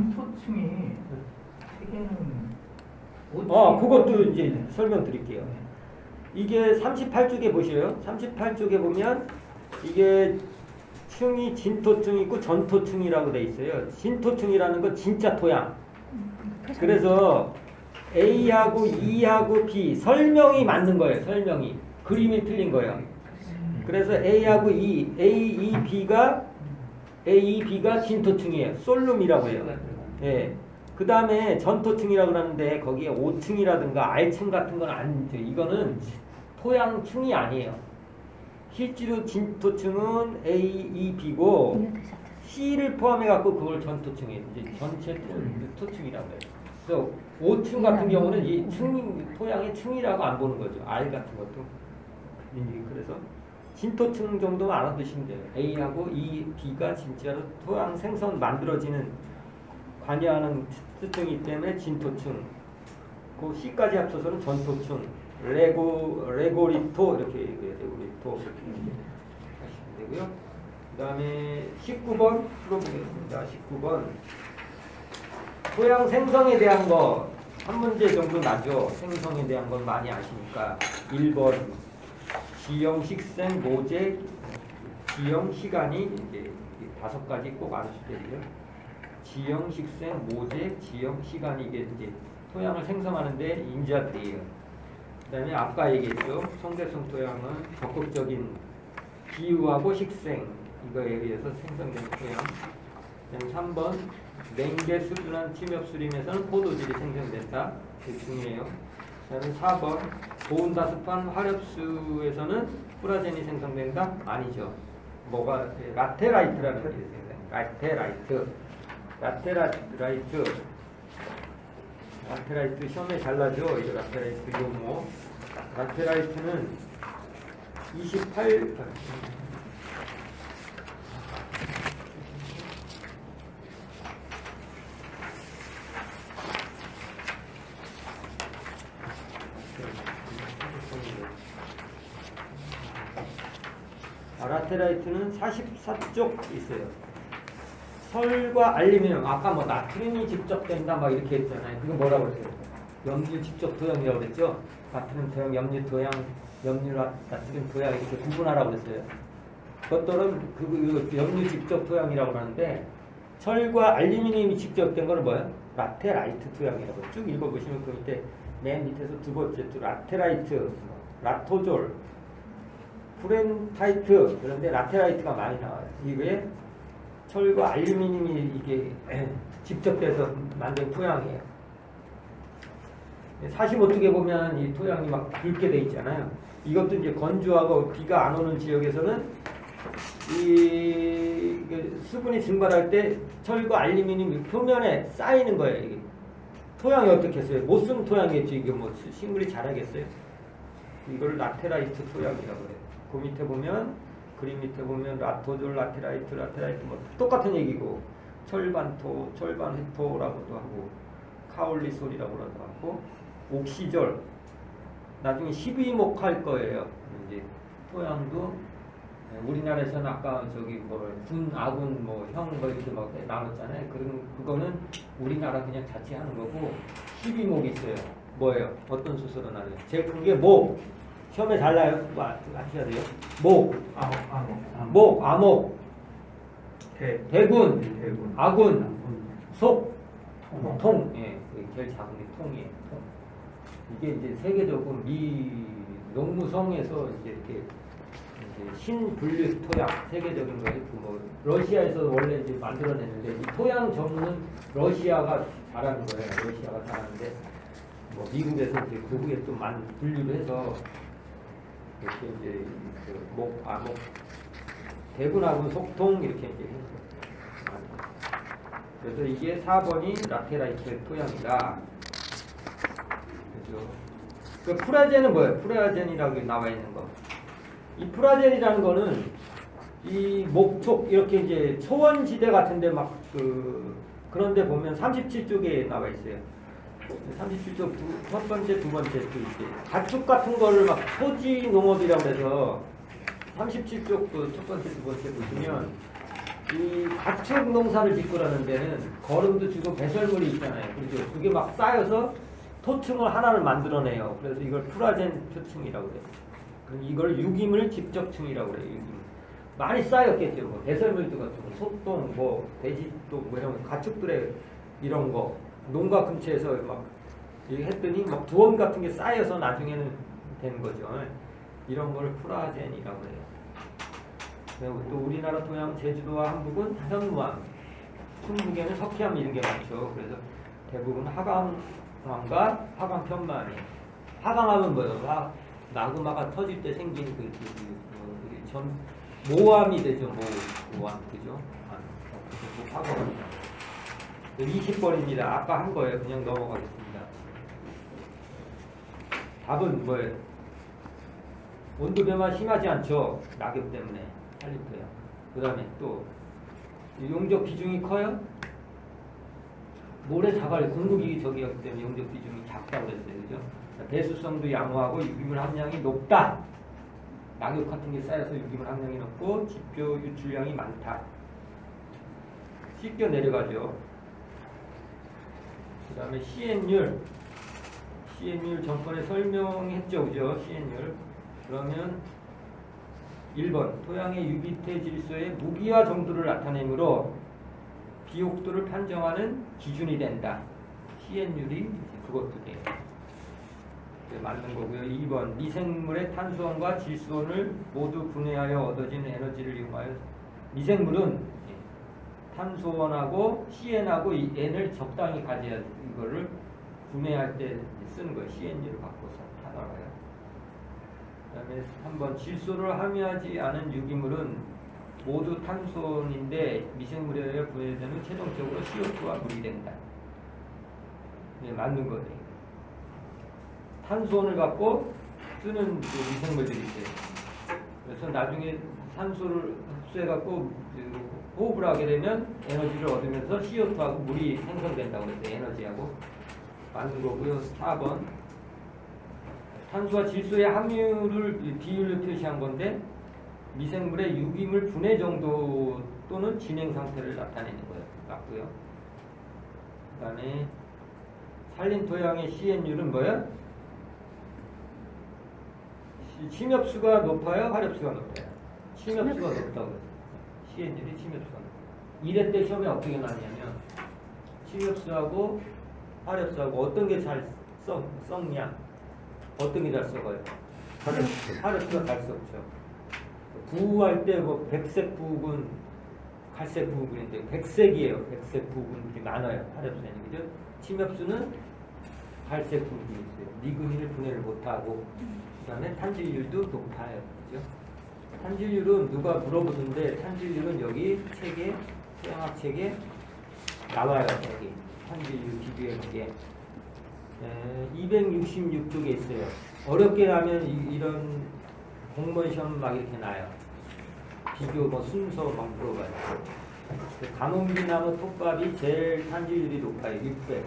진토층이 세계는 그것도 이제 설명드릴게요. 이게 38쪽에 보셔요. 38쪽에 보면 이게 층이 진토층 있고 전토층이라고 돼 있어요. 진토층이라는 건 진짜 토양. 그래서 A하고 E하고 B 설명이 맞는 거예요. 설명이. 그림이 틀린 거예요. 그래서 A하고 E, A, E, B가 진토층이에요. 솔룸이라고 해요. 예. 그 다음에 전토층이라고 하는데 거기에 5층이라든가 R층 같은 건 아니죠. 이거는 토양층이 아니에요. 실제로 진토층은 A, E, B고 C를 포함해 갖고 그걸 전토층이에요. 이제 전체 토층이라고 해요. 그래서 5층 같은 경우는 이 토양의 층이라고 안 보는 거죠. R 같은 것도. 그래서 진토층 정도만 알아두시면 돼요. A하고 E, B가 진짜로 토양 생성 만들어지는 관여하는 특징이기 때문에 진토층. 그 C까지 합쳐서는 전토층. 레고리토 이렇게 얘기해요. 레고리토 이렇게 하시면 되고요. 그 다음에 19번 풀어보겠습니다. 19번 토양 생성에 대한 거 한 문제 정도 나죠. 생성에 대한 건 많이 아시니까. 1번 지형, 식생, 모재, 지형, 시간이 이제 5가지 꼭 알으셔야 돼요. 지형, 식생, 모재, 지형, 시간이 이게 이제 토양을 생성하는데 인자들이에요. 그 다음에 아까 얘기했죠. 성대성 토양은 적극적인 기후하고 식생 이거에 의해서 생성되는 토양. 그 다음에 3번 냉계 수준한 침엽수림에서는 포도질이 생성된다. 되게 중요해요. 그 다음에 4번 고온다습한 화렵수에서는 프라젠이 생성된다? 아니죠. 뭐가 라테라이트라는 게 있어요. 라테라이트 시험에 잘 나죠. 이 라테라이트 용어. 라테라이트는 28 라테라이트는 44쪽 있어요. 설과 알루미늄, 아까 뭐 나트륨이 직접 된다 막 이렇게 했잖아요. 그거 뭐라고 했어요? 염류 직접 토양이라고 그랬죠? 나트륨 토양, 염류 토양, 염류 나트륨 토양 이렇게 구분하라고 그랬어요. 그것들은 그 염류 직접 토양이라고 하는데 철과 알루미늄이 직접 된 거는 뭐예요? 라테라이트 토양이라고 쭉 읽어보시면 그 밑에 맨 밑에서 두 번째 또 라테라이트, 라토졸, 프렌타이트 그런데 라테라이트가 많이 나와요. 이게 철과 알루미늄이 이게 직접 돼서 만든 토양이에요. 45쪽에 보면 이 토양이 막 붉게 돼 있잖아요. 이것도 이제 건조하고 비가 안 오는 지역에서는 이 수분이 증발할 때 철과 알루미늄 표면에 쌓이는 거예요. 이게 토양이 어떻겠어요? 못 쓴 토양이겠죠. 이게 뭐 식물이 자라겠어요? 이걸 라테라이트 토양이라고 해요. 그 밑에 보면 그림 밑에 보면 라토졸, 라테라이트 뭐 똑같은 얘기고 철반토, 철반해토라고도 하고 카올리솔이라고도 하고 옥시졸 나중에 12목 할 거예요. 이제 토양도 우리나라에서는 아까 저기 군, 아군, 형 이렇게 막 나눴잖아요. 그거는 우리나라 그냥 자체하는 거고 12목이 있어요. 뭐예요? 어떤 수술은 나눠요? 제일 큰 게 목. 시험에 잘 나요. 그거 아셔야 돼요. 목, 목, 암목, 대군, 아군, 속, 통. 예, 제일 작은 게 통이에요. 통. 이게 이제 세계적으로 농무성에서 이제 이렇게 신분류 토양 세계적인 거예요. 러시아에서 원래 이제 만들어냈는데 이 토양 전문은 러시아가 잘하는 거예요. 러시아가 잘하는데 미국에서 이제 그 후에 좀 많이 분류를 해서 이렇게 이제 목, 암목, 대군하고 속통 이렇게 이제 그래서 이게 4번이 라테라이트 토양이다. 그죠? 그 프라젠은 뭐예요? 프라젠이라고 나와 있는 거. 이 프라젠이라는 거는 이 목촉 이렇게 이제 초원지대 같은데 막 그런데 보면 37쪽에 나와 있어요. 37쪽 첫 번째, 두 번째 또 이제 가축 같은 거를 막 토지 농업이라고 해서 37쪽 그 첫 번째, 두 번째 보시면 이 가축 농사를 짓고라는 데는 거름도 주고 배설물이 있잖아요. 그렇죠? 그게 막 쌓여서 토층을 하나를 만들어내요. 그래서 이걸 프라젠 표층이라고 그래요. 그럼 이걸 유기물 집적층이라고 그래요. 유기물. 많이 쌓였겠죠. 뭐 배설물도 같은 거, 소똥, 뭐 돼지똥, 뭐 이런 거, 가축들의 이런 거, 농가 근처에서 막 이렇게 했더니 막 두원 같은 게 쌓여서 나중에는 되는 거죠. 이런 걸 프라젠이라고 해요. 그리고 또 우리나라 동양 제주도와 한국은 현무암, 충북에는 석회암 이런 게 많죠. 그래서 대부분 하강암과 하강편마암이에요. 하강암은 뭐예요? 마그마가 터질 때 생긴 전 모암이 되죠. 모암 그죠? 하강암. 20번입니다. 아까 한 거예요. 그냥 넘어가겠습니다. 답은 뭐예요? 온도 변화 심하지 않죠. 낙엽 때문에. 살림터요. 그 다음에 또 용적 비중이 커요? 모래사갈 공급이 저기였기 때문에 용적 비중이 작다고 그랬어요. 그죠? 배수성도 양호하고 유기물 함량이 높다. 낙엽 같은 게 쌓여서 유기물 함량이 높고 지표 유출량이 많다. 씻겨 내려가죠. 그 다음에 시엔율 전번에 설명했죠. 그죠? 시엔율. 그러면 1번 토양의 유기태 질소의 무기화 정도를 나타내므로 비옥도를 판정하는 기준이 된다. 시엔율이 그것도 돼요. 맞는 거고요. 2번 미생물의 탄수원과 질소원을 모두 분해하여 얻어진 에너지를 이용하여 미생물은 탄소원하고 CN하고 이 N을 적당히 가져야 이거를 분해할 때 쓰는 거예요. CN율을 바꿔서 다 나와요. 그다음에 3번 질소를 함유하지 않은 유기물은 모두 탄소원인데 미생물에 의해 분해되는 최종적으로 CO2와 물이 된다. 네, 맞는 거예요. 탄소원을 갖고 쓰는 그 미생물들이 있어요. 그래서 나중에 산소를 흡수해갖고 호흡을 하게 되면 에너지를 얻으면서 CO2하고 물이 생성된다고 그랬어요. 에너지하고. 맞는 거고요. 4번. 탄소와 질소의 함유를 비율로 표시한 건데 미생물의 유기물 분해 정도 또는 진행 상태를 나타내는 거예요. 맞고요. 그 다음에 산림토양의 CN율은 뭐예요? 침엽수가 높아요? 화렵수가 높아요? 침엽수가 높다고 그랬어요. CN율이 침엽수가 높아요. 1회 때 시험에 어떻게 나냐면 침엽수하고 화렵수하고 어떤 게 잘 썩냐? 어떤 게 잘 썩어요? 화렵수가 잘 썩죠. 부우할 때 뭐 백색 부우군, 갈색 부우군인데 백색이에요. 백색 부우군이 많아요. 화렵수에는. 그죠? 침엽수는 갈색 부우군이 있어요. 리그닌을 분해를 못하고 그 다음에 탄질률도 높아요. 그죠? 탄질률은 누가 물어보는데 탄질률은 여기 책에 토양학 책에 나와요. 여기 탄질률 비교해 보게 266쪽에 있어요. 어렵게 나면 이런 공무원 시험 막 이렇게 나요. 비교 뭐 순서 막 물어봐요. 가뭄비나무 톱밥이 제일 탄질률이 높아요. 600.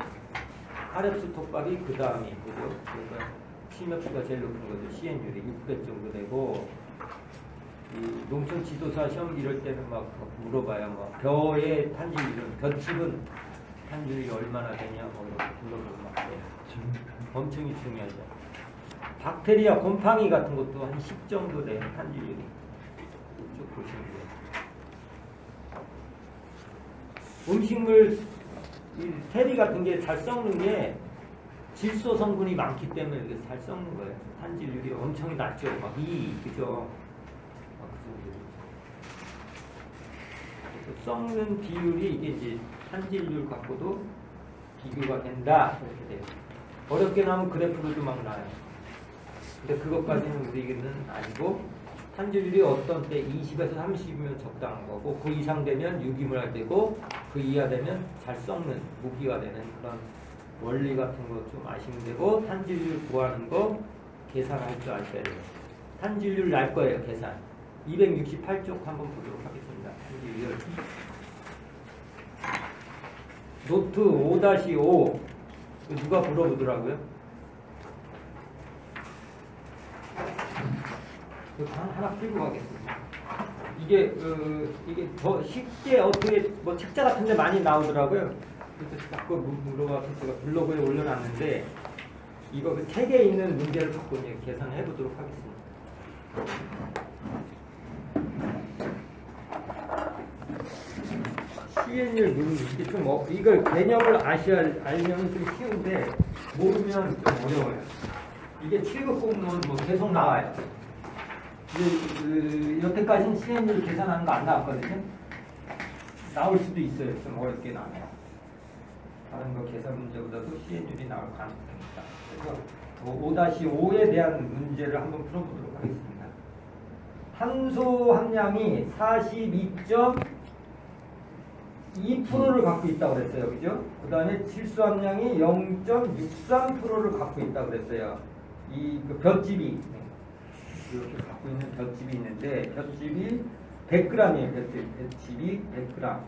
하렵수 톱밥이 그 다음이 그죠? 그러니까 침엽수가 제일 높은 거죠. CN율이 600 정도 되고 이 농촌 지도사 시험 이럴 때는 막 물어봐요. 뭐 벼의 탄질률은 벼집은 탄질률이 얼마나 되냐 뭐 이렇게 불러보고 막 그래요. 엄청 중요하죠. 박테리아, 곰팡이 같은 것도 한 10 정도 돼요. 탄질률이. 쭉 보시면 돼요. 음식물 이 테리 같은 게 잘 썩는 게 질소 성분이 많기 때문에 이렇게 잘 썩는 거예요. 탄질률이 엄청 낮죠. 막 그죠? 썩는 비율이 이게 이제 탄질률 갖고도 비교가 된다. 이렇게 돼요. 어렵게 나오면 그래프로도 막 나와요. 근데 그것까지는 우리는 아니고 탄질률이 어떤 때 20에서 30이면 적당한 거고 그 이상 되면 유기물화 되고 그 이하 되면 잘 썩는 무기화 되는 그런 원리 같은 거 좀 아시면 되고 탄질률 구하는 거 계산할 줄 알 때요. 탄질률 날 거예요. 계산. 268쪽 한번 보도록 하겠습니다. 탄질률. 노트 5-5 누가 물어보더라고요. 하나 풀고 가겠습니다. 이게 더 쉽게 어떻게 뭐 책자 같은 데 많이 나오더라고요. 그래서 자꾸 물어봐서 제가 블로그에 올려놨는데 이거 그 책에 있는 문제를 갖고 이제 계산해 보도록 하겠습니다. CN율 이게 좀 이걸 개념을 알면 좀 쉬운데 모르면 좀 어려워요. 이게 7급 공무원 뭐 계속 나와요. 여태까지는 CN율 계산하는 거 안 나왔거든요. 나올 수도 있어요. 좀 어렵게 나와요. 다른 거 계산 문제보다도 CN율이 나올 가능성이 있다. 그래서 5-5에 대한 문제를 한번 풀어보도록 하겠습니다. 탄소 함량이 42.2%를 갖고 있다고 그랬어요. 그죠? 그 다음에 질소 함량이 0.63%를 갖고 있다고 그랬어요. 그 볏짚이 이렇게 갖고 있는 볏짚이 있는데 볏짚이 100g이에요. 볏짚이 100g.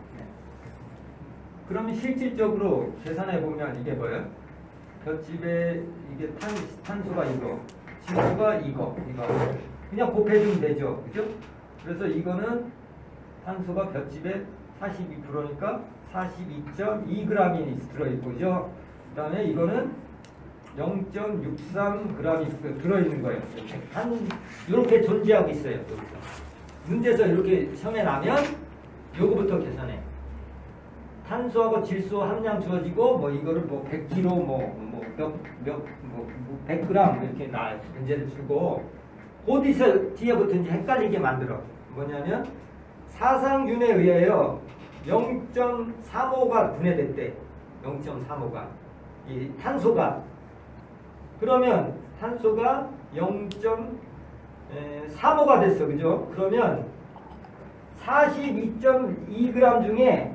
그러면 실질적으로 계산해 보면 이게 뭐예요? 볏짚에 이게 탄소가 이거, 질소가 이거 그냥 곱해주면 되죠, 그죠? 그래서 이거는 탄소가 볏짚에 42%니까 42.2g이 들어있고, 그죠? 그 다음에 이거는 0.63g이 들어있는 거예요. 이렇게 존재하고 있어요. 여기서. 문제에서 이렇게 시험에 나면 요거부터 계산해. 탄소하고 질소 함량 주어지고 뭐 이거를 뭐 100kg 몇 100g 이렇게 나와요. 문제를 주고 어디서 뒤에부터 이제 헷갈리게 만들어. 뭐냐면 사상균에 의하여 0.35가 분해됐대. 0.35가 이 탄소가 그러면 탄소가 0.35가 됐어. 그죠? 그러면 42.2g 중에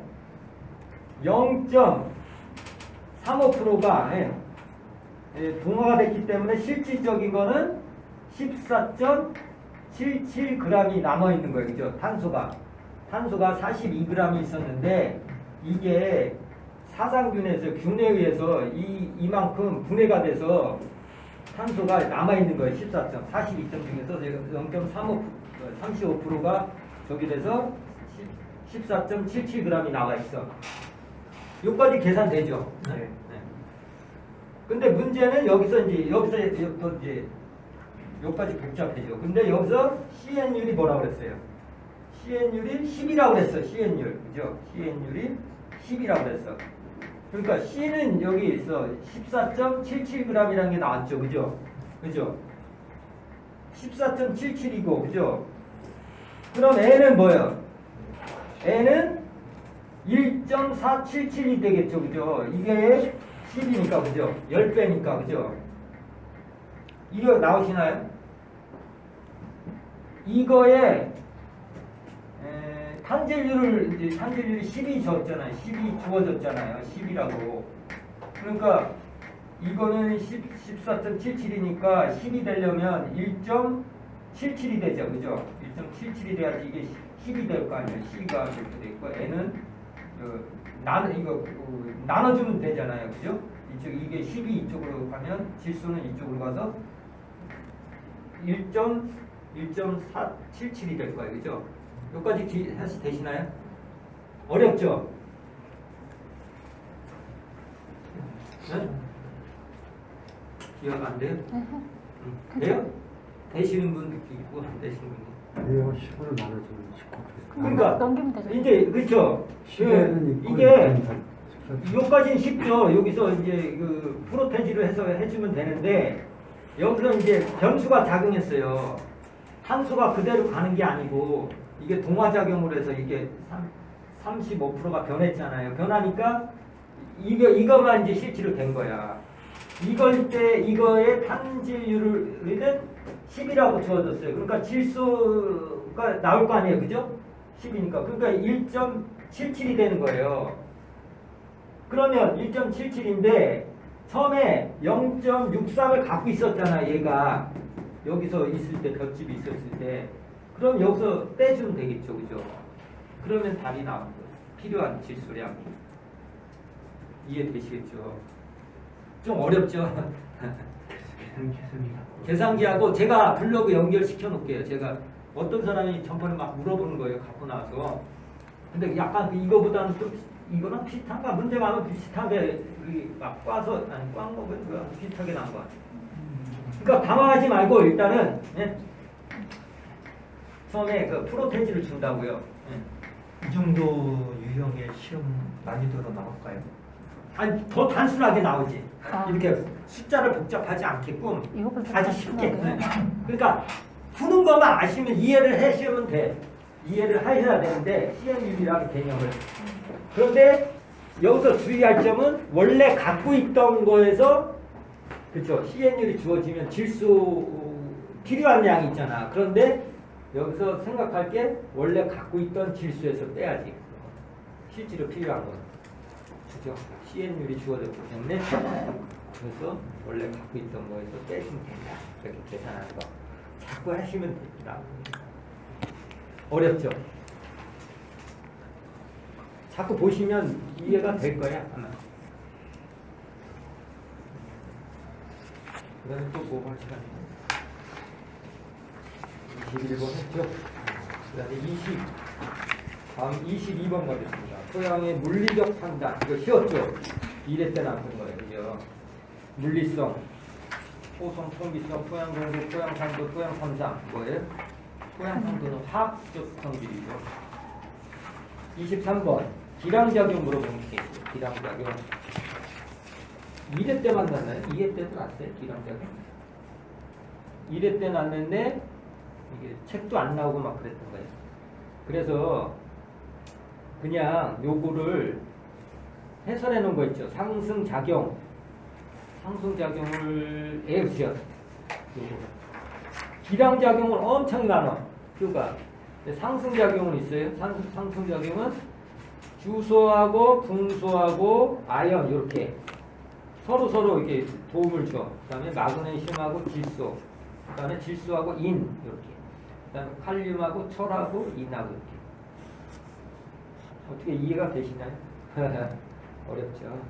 0.35%가 동화가 됐기 때문에 실질적인 거는 14.77g이 남아있는 거예요. 그죠? 탄소가 42g이 있었는데 이게 사상균에서 균에 의해서 이만큼 분해가 돼서 탄소가 남아있는 거예요. 42점 중에서 0.35%가 저기 돼서 14.77g이 나와 있어. 여기까지 계산되죠. 네. 근데 문제는 여기서 이제 여기까지 복잡해져. 근데 여기서 CN율이 뭐라고 그랬어요? CN율이 10이라고 그랬어. CN율. 그죠? CN율이 10이라고 그랬어. 그러니까 C는 여기 있어. 14.77g이라는 게 나왔죠. 그죠? 그죠? 14.77이고, 그죠? 그럼 N은 뭐예요? N은 1.477이 되겠죠. 그죠? 이게 10이니까, 그죠? 10배니까, 그죠? 이거 나오시나요? 이거에 탄질률이 10이 줬잖아요. 10이 주어졌잖아요. 10이라고. 그러니까 이거는 14.77이니까 10이 되려면 1.77이 되죠. 그죠? 1.77이 돼야지 이게 10이 될 거 아니에요. C가 이렇게 돼 있고 N은 나눠주면 되잖아요. 그죠? 이게 10이 이쪽으로 가면 질소는 이쪽으로 가서 1.477이 될 거예요. 그죠? 여기까지 사실 되시나요? 어렵죠? 네? 기억 안 돼요? 돼요? 되시는 분도 있고 안 되시는 분도 돼요. 10으로 나눠주면 19. 그러니까 넘기면 되죠. 이제 그렇죠. 이게 여기까지는 쉽죠. 여기서 이제 그 프로테지를 해서 해주면 되는데 여기서 이제 변수가 작용했어요. 탄소가 그대로 가는 게 아니고 이게 동화작용으로 해서 이게 35%가 변했잖아요. 변하니까 이거만 이제 실제로 된 거야. 이걸 때 이거의 탄질률은 10이라고 주어졌어요. 그러니까 질소가 나올 거 아니에요. 그죠? 10이니까. 그러니까 1.77이 되는 거예요. 그러면 1.77인데 처음에 0.63을 갖고 있었잖아. 얘가 여기서 있을 때 볏짚이 있었을 때 그럼 여기서 떼주면 되겠죠. 그죠? 그러면 답이 나온 거예요. 필요한 질소량이. 이해되시겠죠? 좀 어렵죠? 계산기입니다. 계산기하고 제가 블로그 연결시켜 놓을게요. 제가 어떤 사람이 전번에 막 물어보는 거예요. 갖고 나서. 근데 약간 이거보다는 좀 이거랑 비슷한가? 문제가 아마 비슷하게 우리 막 꽈서 아니 꽈는 거 뭐야? 비슷하게 나온 거 같아. 그러니까 당황하지 말고 일단은 예? 처음에 그 프로테지를 준다고요. 예. 이 정도 유형의 시험 난이도로 나올까요? 아니 더 단순하게 나오지. 아. 이렇게 숫자를 복잡하지 않게끔 이거보다 아주 쉽게. 단순하게요? 그러니까 푸는 것만 아시면 이해를 하시면 돼. 이해를 하셔야 되는데 CN율이라는 개념을. 그런데 여기서 주의할 점은 원래 갖고 있던 거에서 그렇죠. CN율이 주어지면 질소 필요한 양이 있잖아. 그런데 여기서 생각할 게 원래 갖고 있던 질소에서 빼야지. 실제로 필요한 건. 그죠? CN율이 주어졌기 때문에 그래서 원래 갖고 있던 거에서 빼시면 된다. 이렇게 계산하는 거. 자꾸 하시면 됩니다. 어렵죠? 자꾸 보시면 이해가 될 거야, 아마. 그 다음에 또 뭐 할 시간이요? 21번 했죠? 그 다음에 20. 다음 22번 가겠습니다. 토양의 물리적 판단. 이거 쉬웠죠? 1회 때 나왔던 거예요. 그죠? 물리성, 호성, 통기성, 토양 정도, 토양 산도, 토양 삼상. 뭐예요? 토양 산도는 화학적 성질이죠. 23번. 기량작용 물어보는 게 있어요. 기량작용. 1회 때 만났나요? 2회 때도 났어요. 기량작용. 1회 때 났는데 이게 책도 안 나오고 막 그랬던 거예요. 그래서 그냥 요거를 해설해 놓은 거 있죠. 상승작용. 상승작용을 외우셔. 기량작용은 엄청 많아. 표가. 상승작용은 있어요. 상승작용은 주소하고 분소하고 아연 이렇게 서로 이렇게 도움을 줘. 그다음에 마그네슘하고 질소. 그다음에 질소하고 인 이렇게. 그다음에 칼륨하고 철하고 인하고 이렇게. 어떻게 이해가 되시나요? 어렵죠.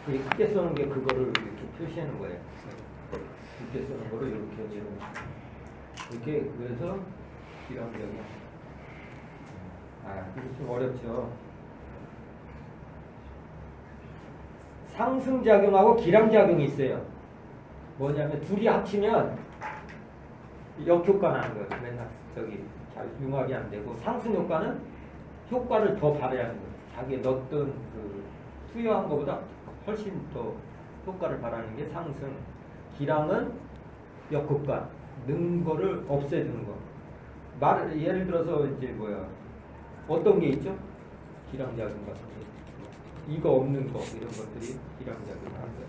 되게 크게 써놓은 게 그거를 이렇게 표시하는 거예요. 이렇게 써놓은 거를 이렇게 그래서 기량적인. 이거 좀 어렵죠. 상승작용하고 기량작용이 있어요. 뭐냐면 둘이 합치면 역효과 나는 거예요. 맨날 잘 융합이 안 되고 상승효과는 효과를 더 발휘하는 거예요. 자기에 넣었던 그 투여한 것보다 훨씬 더 효과를 발휘하는 게 상승. 기량은 역효과. 는 거를 없애주는 거. 예를 들어서 이제 어떤 게 있죠? 기량작용 같은 게. 이거 없는 거 이런 것들이 기량작용을 하는 거예요.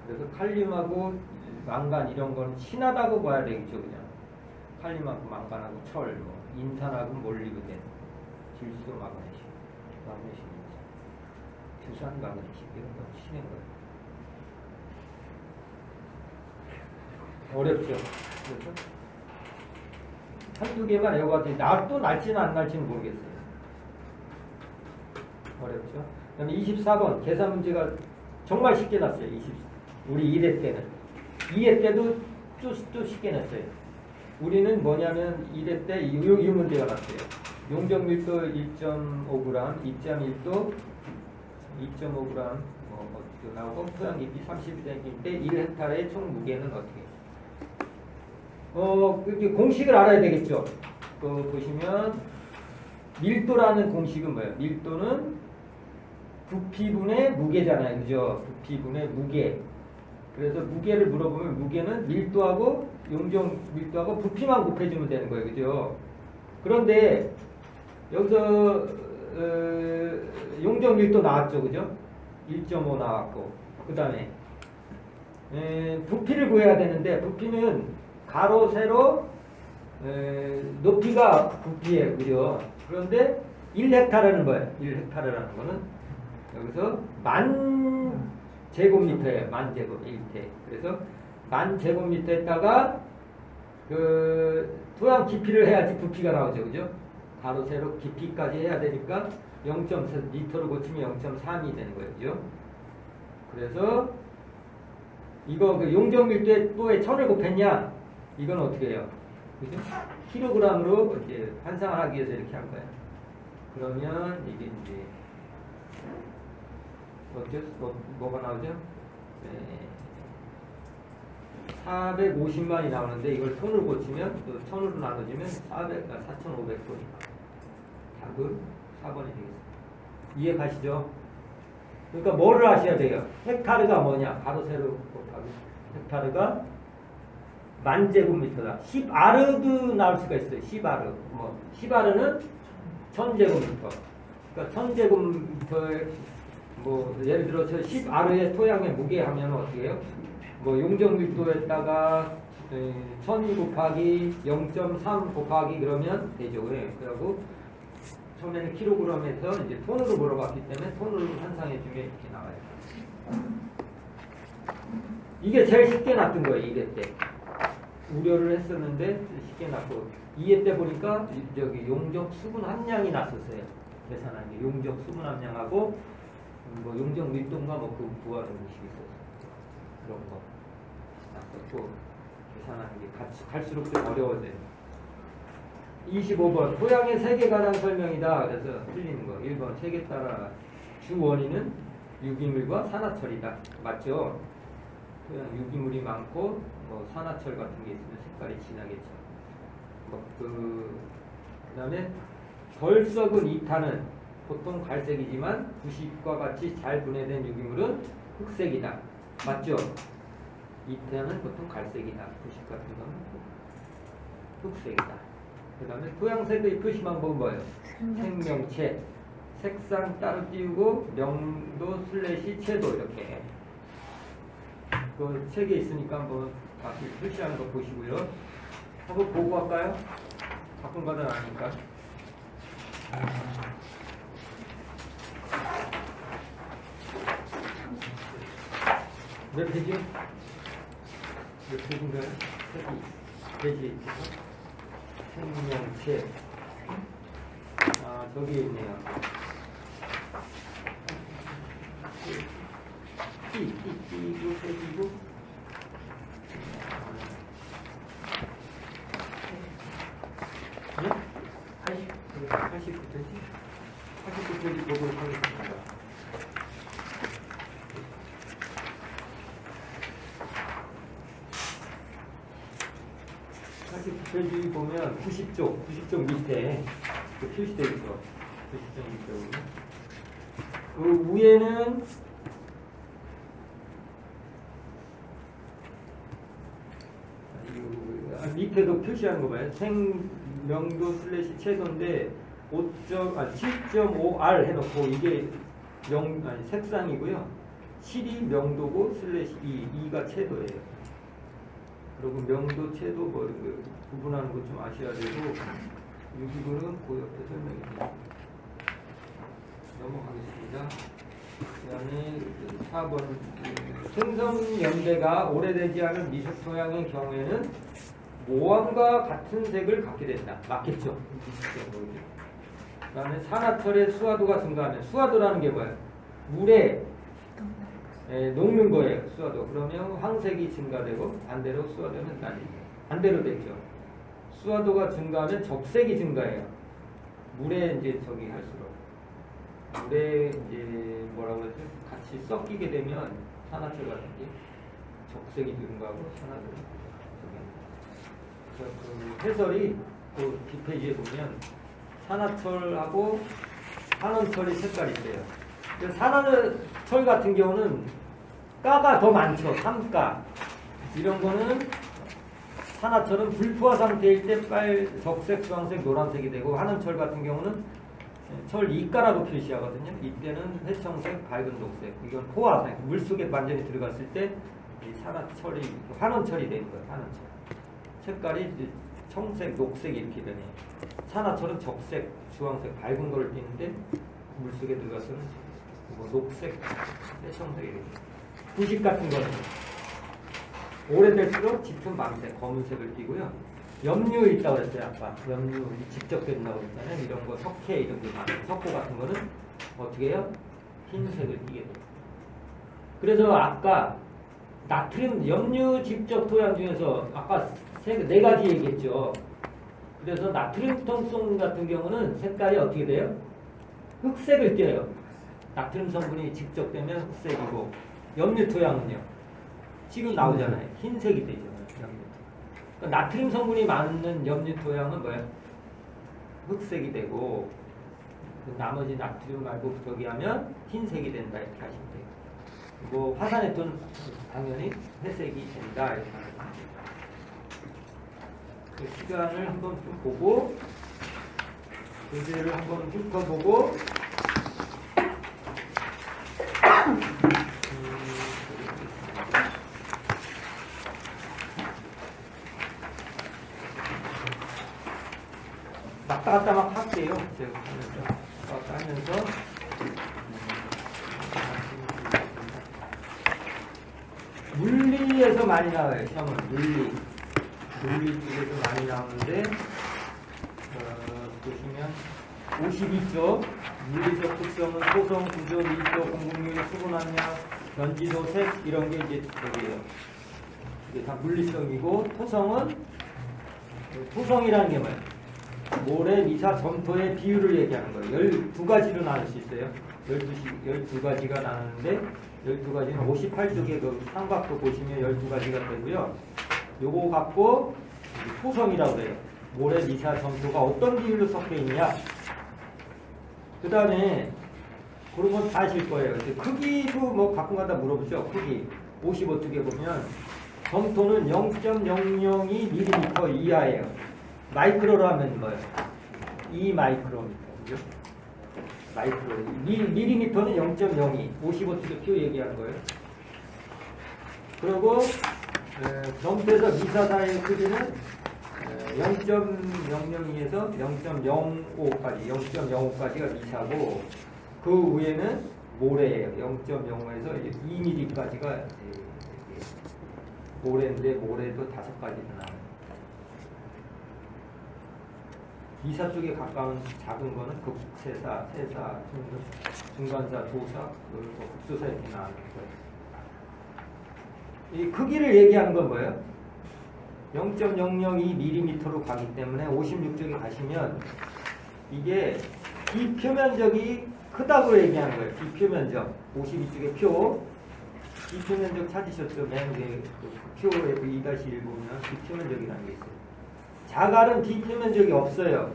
그래서 칼륨하고 망간 이런 건 친하다고 봐야 되겠죠, 그냥. 칼륨하고 망간하고 철, 인산하고 몰리브덴, 질소, 마그네슘, 주산 마그네슘 이런 거 친한 거예요. 어렵죠. 그래서 한두 개만 외워가지고 또 날지는 안 날지는 모르겠어요. 어렵죠. 그 다음에 24번 계산 문제가 정말 쉽게 났어요. 우리 1회 때는. 2회 때도 또 쉽게 냈어요. 우리는 뭐냐면 1회 때 이 문제가 났어요. 용적 밀도 1.5g, 입자 밀도 2.5g 나오고 토양 깊이 30cm인데 1헥타르의 총 무게는 어떻게? 이렇게 공식을 알아야 되겠죠. 보시면 밀도라는 공식은 뭐예요? 밀도는 부피분의 무게잖아요. 그죠? 부피분의 무게. 그래서 무게를 물어보면 무게는 밀도하고 용적 밀도하고 부피만 곱해주면 되는 거예요. 그죠? 그런데 여기서 용적 밀도 나왔죠. 그죠? 1.5 나왔고 그 다음에 부피를 구해야 되는데 부피는 가로 세로 높이가 부피예요. 그죠? 그런데 1헥타르는 뭐예요? 1헥타르라는 거는 여기서 10,000 제곱미터예요. 10,000 제곱 1태. 그래서 10,000 제곱미터에다가 그 토양 깊이를 해야지 부피가 나오죠. 그죠? 가로 세로 깊이까지 해야 되니까 0.4 리터로 고치면 0.3이 되는 거예요. 그죠? 그래서 이거 그 용적 밀도에 또에 1000을 곱했냐? 이건 어떻게 해요? 그죠? 킬로그램으로 이제 환상을 하기 위해서 이렇게 한 거야. 그러면 이게 이제 뭐가 나오죠? 네. 450만이 나오는데 이걸 톤으로 고치면 또 1000으로 나눠지면 4,500톤이 답은 4번이 되겠습니다. 이해 가시죠? 그러니까 뭐를 아셔야 돼요? 헥타르가 뭐냐? 가로 세로 곱하기 헥타르가 10,000제곱미터다. 10아르도 나올 수가 있어요. 10아르. 10아르는 1000제곱미터. 그러니까 1000제곱미터에 예를 들어서 10아르의 토양의 무게 하면 어떻게 해요? 용적밀도에다가 1000 곱하기 0.3 곱하기 그러면 되죠. 그래고 처음에는 킬로그램에서 이제 톤으로 물어봤기 때문에 톤으로 환상해주면 이렇게 나와요. 이게 제일 쉽게 났던 거예요. 2회 때. 우려를 했었는데 쉽게 났고 2회 때 보니까 저기 용적 수분 함량이 났었어요. 계산한 게 용적 수분 함량하고 용적 밀도인가 그 구하는 식이 있었어요. 그런 거 났었고 계산하는 게 갈수록 좀 어려워져요. 25번 토양의 세계관한 설명이다. 그래서 틀리는 거 1번 세계 따라 주 원인은 유기물과 산화철이다. 맞죠? 토양 유기물이 많고 산화철 같은 게 있으면 색깔이 진하겠죠. 그다음에 덜 썩은 이탄은 보통 갈색이지만 부식과 같이 잘 분해된 유기물은 흑색이다. 맞죠? 이탄은 보통 갈색이다. 부식 같은 거는 흑색이다. 그 다음에 토양색의 표시 방법은 뭐예요? 생명체, 색상 따로 띄우고 명도 슬래시 채도 이렇게 그 책에 있으니까 한번 다시 표시하는 거 보시고요. 한번 보고 할까요? 바꾼 거는 아니니까. 몇 페이지? 몇 페이지인가요? 페이지. 생명체. 저기 있네요. 띄고 빼기고. 네? 89페이지? 89페이지 보도록 하겠습니다. 89페이지 보면 90쪽 밑에 표시되어 있죠. 90쪽 밑에 그 위에는 밑에도 표시하는 거 봐요. 생명도 슬래시 채도인데 7.5R 해놓고 이게 색상이고요. 7이 명도고 슬래시 2가 채도예요. 그리고 명도, 채도 구분하는 거 좀 아셔야 되고 이 부분은 그 옆에 설명입니다. 넘어가겠습니다. 그 다음에 4번 생성 연대가 오래되지 않은 미세 토양의 경우에는 모함과 같은 색을 갖게 된다. 맞겠죠? 그 다음에 산화철의 수화도가 증가하면 수화도라는 게 뭐예요? 물에 녹는 거예요. 수화도. 그러면 황색이 증가되고 반대로 수화도는 반대로 되죠. 수화도가 증가하면 적색이 증가해요. 물에 이제 저기 할수록 물에 이제 뭐라고 그러죠? 같이 섞이게 되면 산화철 같은 게 적색이 증가하고 산화도가 그 해설이 그 뒷페이지에 보면 산화철하고 산원철의 색깔이 있어요. 산화철 같은 경우는 가가 더 많죠. 3가. 이런 거는 산화철은 불포화 상태일 때 적색, 주황색, 노란색이 되고 한원철 같은 경우는 철 2가라고 표시하거든요. 이때는 회청색, 밝은 녹색. 이건 포화 상태. 물속에 완전히 들어갔을 때 이 산화철이 환원철이 되는 거예요. 환원철. 색깔이 이제 청색, 녹색 이렇게 되네요. 산화철은 적색, 주황색, 밝은 걸 띠는데 물속에 들어가서는 녹색, 회청색 이렇게. 부식 같은 거는 오래될수록 짙은 밤색, 검은색을 띠고요. 염류 있다고 그랬어요. 아까 염류 직접 된다고 그랬잖아요. 이런 거 석회 이런 게 많아요. 석고 같은 거는 어떻게 해요? 흰색을 띠게 돼요. 그래서 아까 나트륨 염류 직접 토양 중에서 아까 네 가지 얘기했죠. 그래서 나트륨 텅성 같은 경우는 색깔이 어떻게 돼요? 흑색을 띄어요. 나트륨 성분이 직접되면 흑색이고 염류 토양은요. 지금 나오잖아요. 흰색이 되죠. 염류. 그러니까 나트륨 성분이 많은 염류 토양은 뭐예요? 흑색이 되고 나머지 나트륨 말고 저기 하면 흰색이 된다 이렇게 하시면 돼요. 뭐 화산액토는 당연히 회색이 된다 이렇게 하면 돼요. 그 시간을 한번 좀 보고 교재를 한번 훑어보고 왔다 갔다 막 할게요. 제가 왔다 갔다 하면서 물리에서 많이 나와요. 시험은 물리 쪽에서 많이 나오는데 보시면 52쪽 물리적 특성은 토성, 구조, 밀도, 공급률, 수분 함량, 변지도, 색 이런 게 이제 저기예요. 이게 다 물리성이고 토성이라는 게 뭐예요? 모래, 미사, 점토의 비율을 얘기하는 거예요. 12가지로 나눌 수 있어요. 12가지가 나누는데 12가지는 58쪽에 그 삼각도 보시면 12가지가 되고요. 요거 갖고 토성이라고 그래요. 모래, 미사, 점토가 어떤 비율로 섞여 있냐. 그 다음에 그런 건 다 아실 거예요. 이제 크기도 뭐 가끔가다 물어보죠. 크기 55쪽에 보면 점토는 0.002mm 이하예요. 마이크로로 하면 뭐예요? 2마이크로미터. 그죠? 마이크로. 밀리미터는 0.02. 55쪽에 표 얘기하는 거예요. 그리고 점토에서 미사 사이의 크기는 0.002에서 0.05까지, 0.05까지가 미사고 그 위에는 모래예요. 0.05에서 2mm까지가 모래인데 모래도 5가지가 나와요. 미사 쪽에 가까운 작은 거는 극세사, 세사, 중간사, 도사, 그리고 극소사 이렇게 나오는 거예요. 이 크기를 얘기하는 건 뭐예요? 0.002mm로 가기 때문에 56쪽에 가시면 이게 비표면적이 크다고 얘기하는 거예요. 비표면적. 52쪽에 표. 비표면적 찾으셨죠? 맨 위에 그 표에 2-1 보면 비표면적이라는 게 있어요. 자갈은 비표면적이 없어요.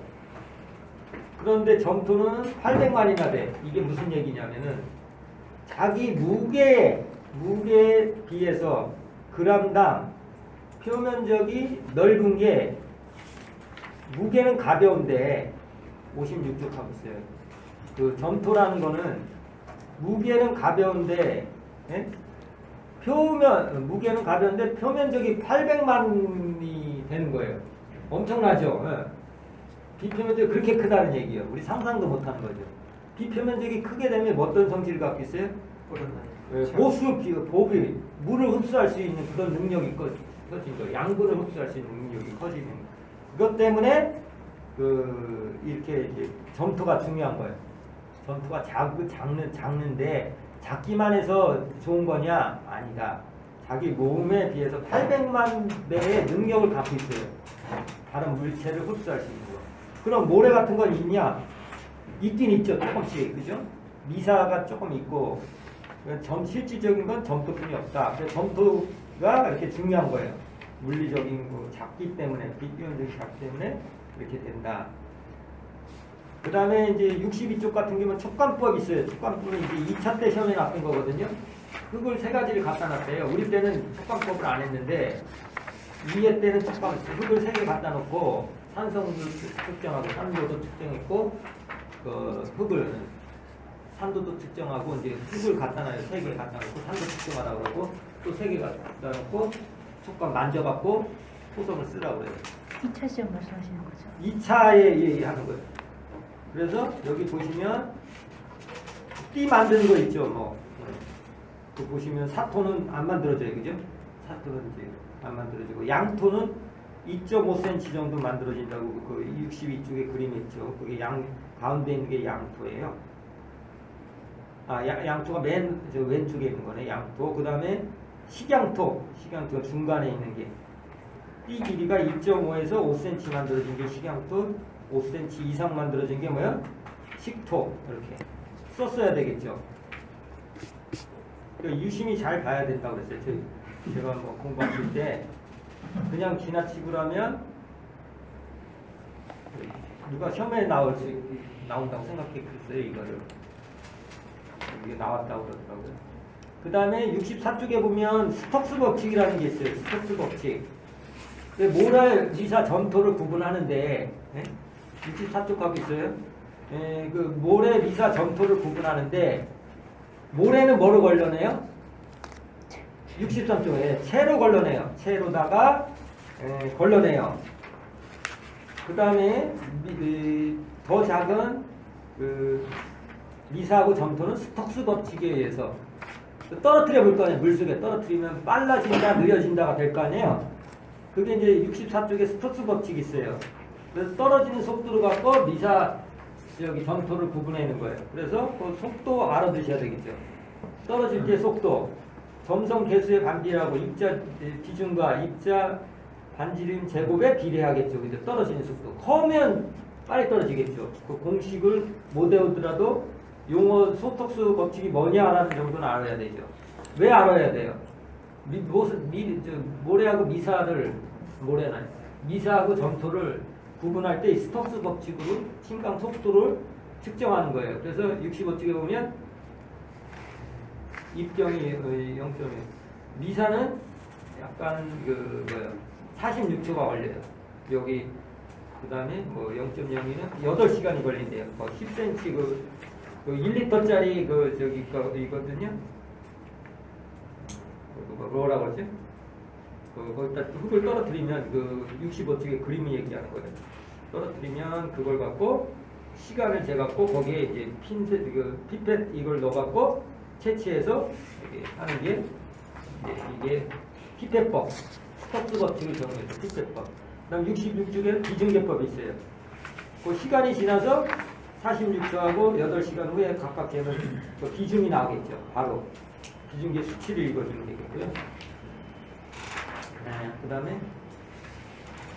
그런데 점토는 800만이나 돼. 이게 무슨 얘기냐면은 자기 무게에 비해서 그람당 표면적이 넓은 게 무게는 가벼운데 56쪽 하고 있어요. 그 점토라는 거는 무게는 가벼운데 무게는 가벼운데 표면적이 800만이 되는 거예요. 엄청나죠? 비표면적이 그렇게 크다는 얘기예요. 우리 상상도 못하는 거죠. 비표면적이 크게 되면 어떤 성질을 갖고 있어요? 보비, 물을 흡수할 수 있는 그런 능력이 커진 거예요. 양분을 흡수할 수 있는 능력이 커지는 거예요. 그것 때문에 이렇게 이제 점토가 중요한 거예요. 점토가 작는데 작기만 해서 좋은 거냐? 아니다. 자기 몸에 비해서 800만 배의 능력을 갖고 있어요. 다른 물체를 흡수할 수 있는 거. 그럼 모래 같은 건 있냐? 있긴 있죠. 조금씩. 그죠? 미사가 조금 있고 실질적인 건 점토뿐이 없다. 그래서 점토가 이렇게 중요한 거예요. 물리적인 거 작기 때문에 비표면적이 작기 때문에 이렇게 된다. 그 다음에 이제 62쪽 같은 경우는 촉감법이 있어요. 촉감법은 이제 2차 때 시험에 나쁜 거거든요. 흙을 3가지를 갖다 놨대요. 우리 때는 촉감법을 안 했는데 2회 때는 흙을 3개 갖다 놓고 산성도 측정하고 산도도 측정했고 그 흙을 산도도 측정하고 이제 흙을 갖다 놔요. 3개 갖다 놓고 산도 측정하라고 그러고 또 3개 갖다 놓고 촉감 만져갖고 토성을 쓰라고 그래요. 2차 시험 말씀하시는 거죠? 2차에 하는 거예요. 그래서 여기 보시면 띠 만드는 거 있죠. 뭐. 그 보시면 사토는 안 만들어져요. 그죠? 사토는 이제 안 만들어지고 양토는 2.5cm 정도 만들어진다고 그 62쪽에 그림 있죠. 그게 가운데 있는 게 양토예요. 양토가 저 왼쪽에 있는 거네. 양토. 그 다음에 식양토. 식양토가 중간에 있는 게 B 길이가 2.5에서 5cm 만들어진 게 식양토, 5cm 이상 만들어진 게 뭐야? 식토. 이렇게 썼어야 되겠죠. 그러니까 유심히 잘 봐야 된다고 그랬어요. 제가 뭐 공부하실 때 그냥 지나치고 라면 누가 시험에 나온다고 생각했어요. 이거를 이게 나왔다고 그러더라고요. 그 다음에 64쪽에 보면 스톡스 법칙이라는 게 있어요. 스톡스 법칙. 모랄 미사 점토를 구분하는데 64쪽 갖고 있어요. 그 모래 미사 점토를 구분하는데 모래는 뭐로 걸러내요? 63쪽에 채로 걸러내요. 채로다가 걸러내요. 그 다음에 더 작은 그 미사하고 점토는 스톡스 법칙에 의해서 떨어뜨려 볼 거 아니에요. 물속에 떨어뜨리면 빨라진다, 느려진다가 될 거 아니에요. 그게 이제 64쪽에 스톡스 법칙이 있어요. 그래서 떨어지는 속도를 갖고 미사 점토를 구분해내는 거예요. 그래서 그 속도 알아두셔야 되겠죠. 떨어질 때 속도, 점성 개수의 반비례하고 입자 비중과 입자 반지름 제곱에 비례하겠죠. 근데 떨어지는 속도 커면 빨리 떨어지겠죠. 그 공식을 못 외우더라도 용어 스톡스 법칙이 뭐냐라는 정도는 알아야 되죠. 왜 알아야 돼요? 모래하고 미사하고 점토를 구분할 때 스톡스 법칙으로 침강 속도를 측정하는 거예요. 그래서 65쪽에 보면 입경이 0.1, 미사는 약간 46초가 걸려요. 여기 그 다음에 뭐 0.02는 8시간이 걸린대요. 10cm 그 1리터짜리 이거든요. 뭐라고 그러지? 거기다 흙을 떨어뜨리면 65쪽에 그림이 얘기하는 거예요. 떨어뜨리면 그걸 갖고 시간을 재갖고 거기에 이제 피펫 이걸 넣어갖고 채취해서 하는 게 이게 피펫법, 스톡스 법칙을 적용해서 피펫법. 그다음 66쪽에 비중계법이 있어요. 그 시간이 지나서 46초하고 8시간 후에 각각 재면 그 비중이 나오겠죠. 바로 비중계 수치를 읽어주면 되겠고요. 그 다음에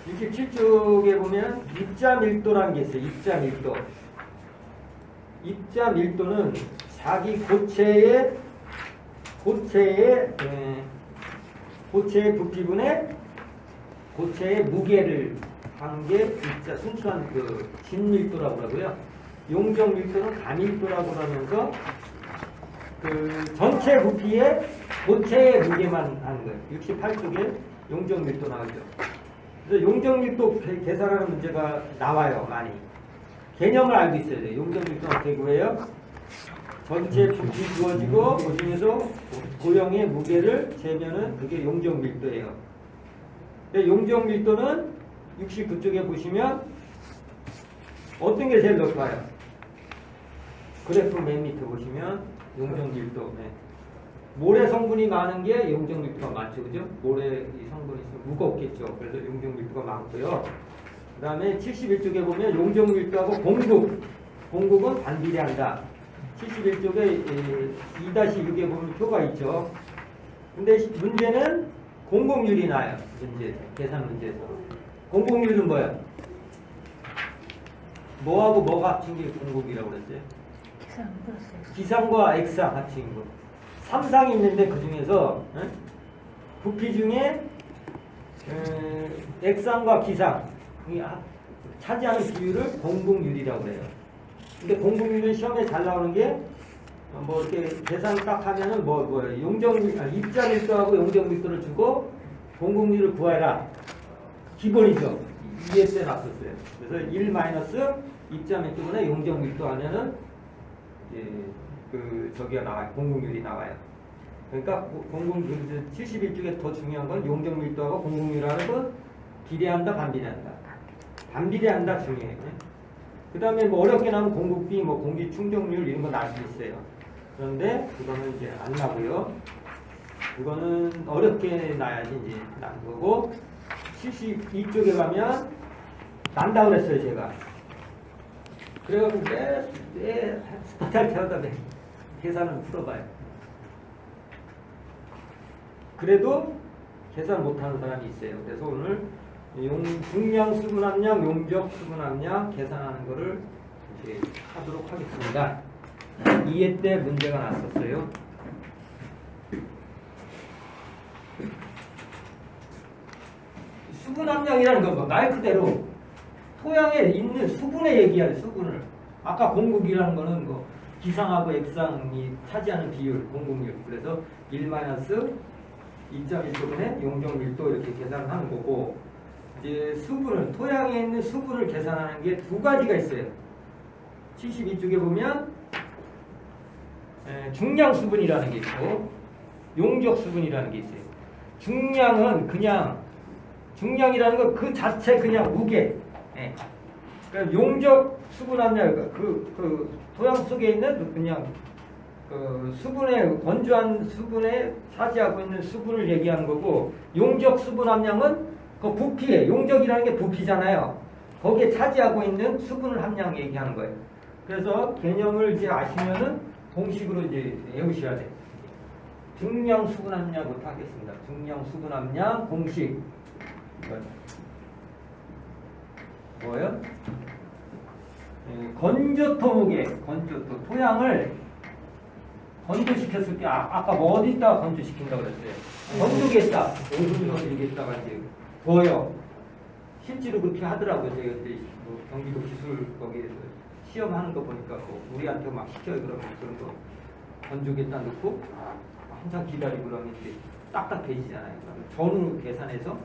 67쪽에 보면 입자 밀도라는 게 있어요. 입자 밀도. 입자 밀도는 자기 고체의 부피분의 고체의 무게를 한 게 입자 순수한 진밀도라고 하고요. 용적 밀도는 가밀도라고 하면서 전체 부피의 고체의 무게만 하는 거예요. 68쪽에 용적 밀도 나오죠. 그래서 용적 밀도 계산하는 문제가 나와요. 많이. 개념을 알고 있어야 돼요. 용적 밀도는 어떻게 구해요? 전체 부피 주어지고 그 중에서 고형의 무게를 재면은 그게 용적 밀도예요. 용적 밀도는 69쪽에 보시면 어떤 게 제일 높아요? 그래프 맨 밑에 보시면 용적 밀도. 모래 성분이 많은 게 용적 밀도가 많죠. 그죠? 모래 이 성분이 있으면 무겁겠죠. 그래서 용적 밀도가 많고요. 그 다음에 71쪽에 보면 용적 밀도하고 공급은 반비례한다. 71쪽에 2-6에 보면 표가 있죠. 근데 문제는 공급률이 나요. 계산 문제에서. 공급률은 뭐야? 뭐하고 뭐가 합친 게 공급이라고 그랬어요? 계산 안 들었어요. 기상과 액상 합친 거. 3상이 있는데 그 중에서 부피 중에 액상과 기상이 차지하는 비율을 공급률이라고 해요. 근데 공급률은 시험에 잘 나오는 게 뭐 이렇게 계산 딱 하면은 입자 밀도하고 용적 밀도를 주고 공급률을 구해라. 기본이죠. ES에 놨었어요. 그래서 1 마이너스 입자 밀도분의 용적 밀도 하면은 저기가 나와요. 공급률이 나와요. 그러니까 71쪽에 더 중요한 건 용적 밀도하고 공급률하는 건 비례한다, 반비례한다. 반비례한다 중요해요. 그 다음에 뭐 어렵게 나오면 공급비, 공기 충족률 이런 거 나올 수 있어요. 그런데 그거는 이제 안 나고요. 그거는 어렵게 나야지 이제 난 거고 72쪽에 가면 난다고 그랬어요, 제가. 그래가지고 매 스타트할 때마다 계산을 풀어봐요. 그래도 계산 못하는 사람이 있어요. 그래서 오늘 중량 수분 함량, 용적 수분 함량 계산하는 거를 이제 하도록 하겠습니다. 2회 때 문제가 났었어요. 수분 함량이라는 건 말 그대로 토양에 있는 수분의 얘기야, 수분을. 아까 공급이라는 거는 뭐 기상하고 액상이 차지하는 비율, 공급률. 그래서 1-2.1도분의 용적 밀도 이렇게 계산을 하는 거고, 이제 수분을, 토양에 있는 수분을 계산하는 게 두 가지가 있어요. 72쪽에 보면 중량 수분이라는 게 있고 용적 수분이라는 게 있어요. 중량은 그냥, 중량이라는 건 그 자체 그냥 무게. 예. 그러니까 용적 수분 함량, 그 토양 속에 있는 그냥 그 수분의, 건조한 수분에 차지하고 있는 수분을 얘기하는 거고, 용적 수분 함량은 그 부피에, 용적이라는 게 부피잖아요. 거기에 차지하고 있는 수분을 함량 얘기하는 거예요. 그래서 개념을 이제 아시면은 공식으로 이제 외우셔야 돼요. 중량 수분 함량부터 하겠습니다. 중량 수분 함량 공식. 뭐예요? 건조토 무게, 건조토. 토양을 건조시켰을 때, 아까 뭐 어디다가 건조시킨다고 그랬어요? 건조기에다, 건조기에다가 이제 구워요. 실제로 그렇게 하더라고요. 제가 이제 뭐 경기도 기술 거기에서 시험하는 거 보니까 우리한테 막 시켜요. 그러면 그런 거 건조기에다 넣고 한참 기다리고 그러면 이제 딱딱해지잖아요. 그러면 전후 계산해서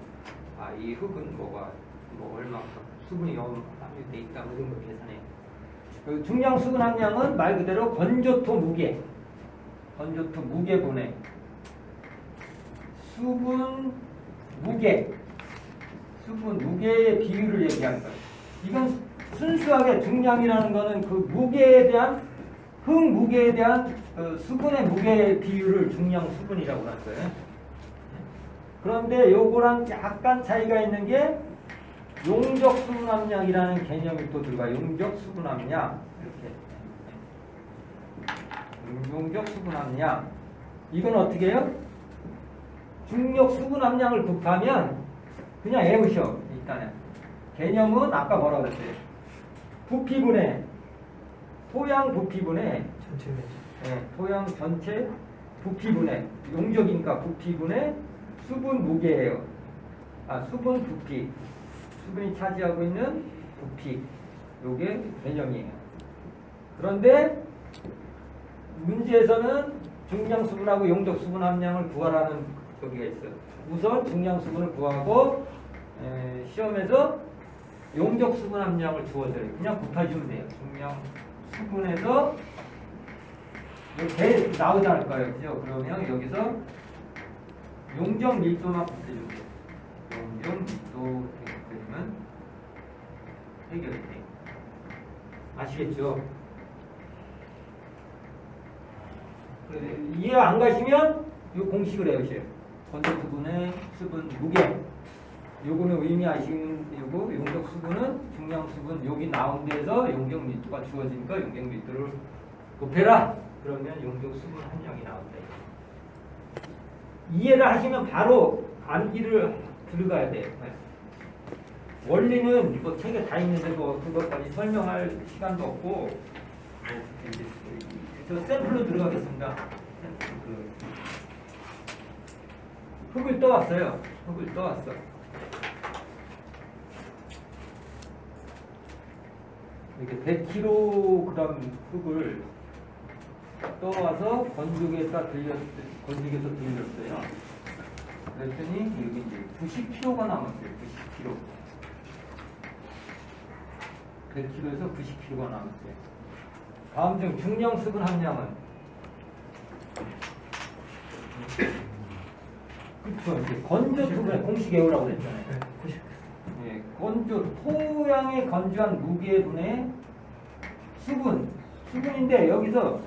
이 흙은 뭐가 뭐 얼마큼 수분이 함유돼 있다 뭐 이런 거 계산해요. 그 중량 수분 함량은 말 그대로 건조토 무게, 건조토 무게분의 수분 무게, 수분 무게의 비율을 얘기하는 거예요. 이건 순수하게 중량이라는 거는 그 무게에 대한, 흙 무게에 대한 그 수분의 무게 비율을 중량 수분이라고 하는 거예요. 그런데 요거랑 약간 차이가 있는 게 용적 수분 함량이라는 개념이 또 들어가요. 용적 수분 함량, 이렇게 용적 수분 함량. 이건 어떻게 해요? 중력 수분 함량을 곱하면 그냥 외우셔. 일단은 개념은 아까 뭐라고 그랬어요? 부피분의 토양 부피분의 전체 면적. 토양 전체 부피분의, 용적이니까 부피분의 수분 무게예요. 수분 부피, 수분이 차지하고 있는 부피, 요게 개념이에요. 그런데 문제에서는 중량 수분하고 용적 수분 함량을 구하라는 거기가 있어요. 우선 중량 수분을 구하고 시험에서 용적 수분 함량을 주어져요. 그냥 곱해주면 돼요. 중량 수분에서 이렇게 나오지 않을 거예요. 그죠? 그러면 여기서 용적 밀도만 곱해주면 돼요. 용적 밀도 곱해주면 해결이 돼요. 아시겠죠? 이해 안 가시면 이 공식을 외우세요. 건조 수분의 수분 무게. 요거는 의미 아시는 요거 용적 수분은 중량 수분, 여기 나온 데에서 용적 밀도가 주어지니까 용적 밀도를 곱해라. 그러면 용적 수분 함량이 나온다. 이해를 하시면 바로 암기를 들어가야 돼요. 원리는 뭐 책에 다 있는데 뭐 그것까지 설명할 시간도 없고, 저 샘플로 들어가겠습니다. 흙을 떠왔어요. 흙을 떠왔어. 이렇게 100kg 흙을 떠와서 건조기에서 건조기에서 돌렸어요. 그랬더니 여기 이제 90kg가 남았어요. 90kg. 100kg에서 90kg가 남았어요. 다음 중 중량 수분 함량은, 그렇죠. 이제 건조 수분의 공식 외우라고 그랬잖아요. 90. 예, 건조, 토양의 건조한 무게분의 수분인데 여기서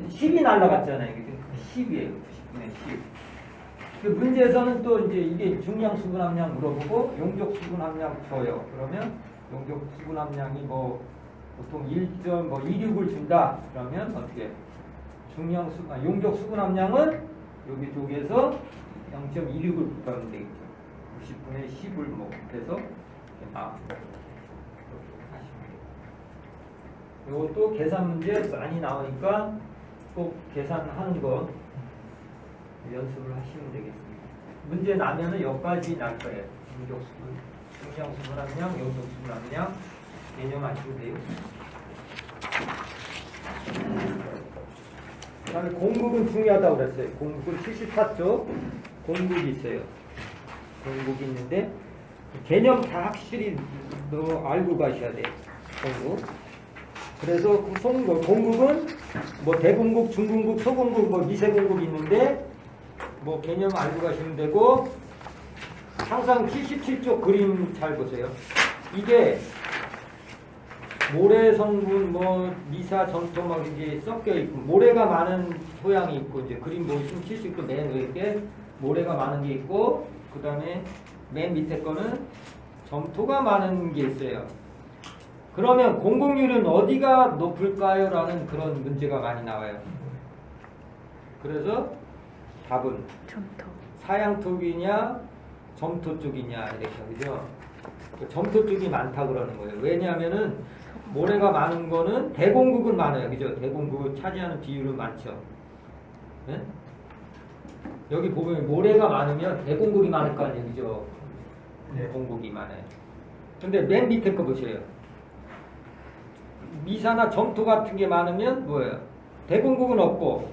10이 날라갔잖아요. 이게 10이에요. 90분의 10. 그 문제에서는 또 이제 이게 중량 수분 함량 물어보고 용적 수분 함량 줘요. 그러면 용적 수분 함량이 뭐 보통 1.26을 준다. 그러면 어떻게? 용적 수분 함량은 여기 쪽에서 0.26을 곱하면 되겠죠. 90분의 10을 뭐 곱해서 이렇게 나옵니다. 이것도 계산 문제 많이 나오니까 꼭 계산하는 거 연습을 하시면 되겠습니다. 문제 나면은 여기까지 날 거예요. 중량수분 함량, 요소수분 함량, 개념 아시면 돼요. 그 다음에 공국은 중요하다고 그랬어요. 공국은 74쪽 공국이 있어요. 공국이 있는데 개념 다 확실히 알고 가셔야 돼요. 공국. 그래서 그 공국은 뭐 대공국, 중공국, 소공국, 뭐 미세공국이 있는데 뭐 개념 알고 가시면 되고 항상 77쪽 그림 잘 보세요. 이게 모래 성분, 뭐 미사, 전토 막 이제 섞여 있고 모래가 많은 토양이 있고 이제 그림 보시면 79 맨 위에 모래가 많은 게 있고 그 다음에 맨 밑에 거는 점토가 많은 게 있어요. 그러면 공국률은 어디가 높을까요? 라는 그런 문제가 많이 나와요. 그래서 답은 점토. 사양 쪽이냐 점토 쪽이냐 이렇게 그죠? 점토 쪽이 많다 그러는 거예요. 왜냐하면은 모래가 많은 거는 대공국은 많아요. 그죠? 대공국을 차지하는 비율은 많죠. 네? 여기 보면 모래가 많으면 대공국이 많을 거 아니에요. 그죠? 네. 공국이 많아요. 근데 맨 밑에 거 보세요. 미사나 점토 같은 게 많으면 뭐예요? 대공국은 없고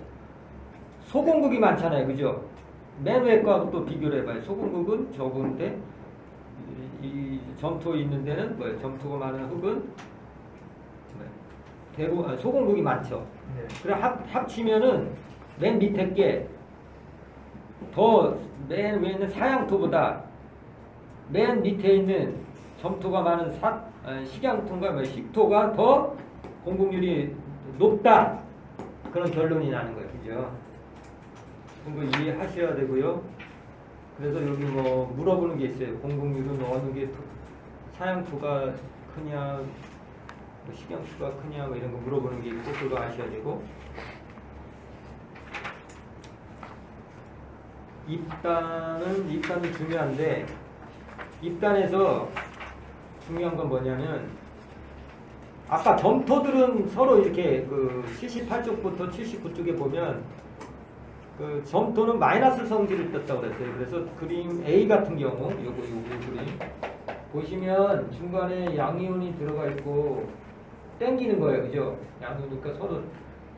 소공국이 많잖아요. 그죠? 맨 위에 거하고 또 비교를 해봐요. 소공국은 적은데 이 점토 있는 데는 뭐예요? 점토가 많은 흙은 소공국이 많죠. 네. 그래 합치면은 맨 밑에 게 더 맨 위에 있는 사양토보다 맨 밑에 있는 점토가 많은 식양토인가 뭐 식토가 더 공국률이 높다. 그런 결론이 나는 거예요. 그죠? 그런 거 이해하셔야 되고요. 그래서 여기 뭐 물어보는 게 있어요. 공국률은 어느 게 사양토가 크냐, 뭐 식양토가 크냐, 뭐 이런 거 물어보는 게 있고 그거 아셔야 되고. 입단은 중요한데 입단에서 중요한 건 뭐냐면 아까 점토들은 서로 이렇게 그 78쪽부터 79쪽에 보면 그 점토는 마이너스 성질을 떴다고 그랬어요. 그래서 그림 A 같은 경우 요거 그림 보시면 중간에 양이온이 들어가 있고 땡기는 거예요. 그죠? 양이오니까 서로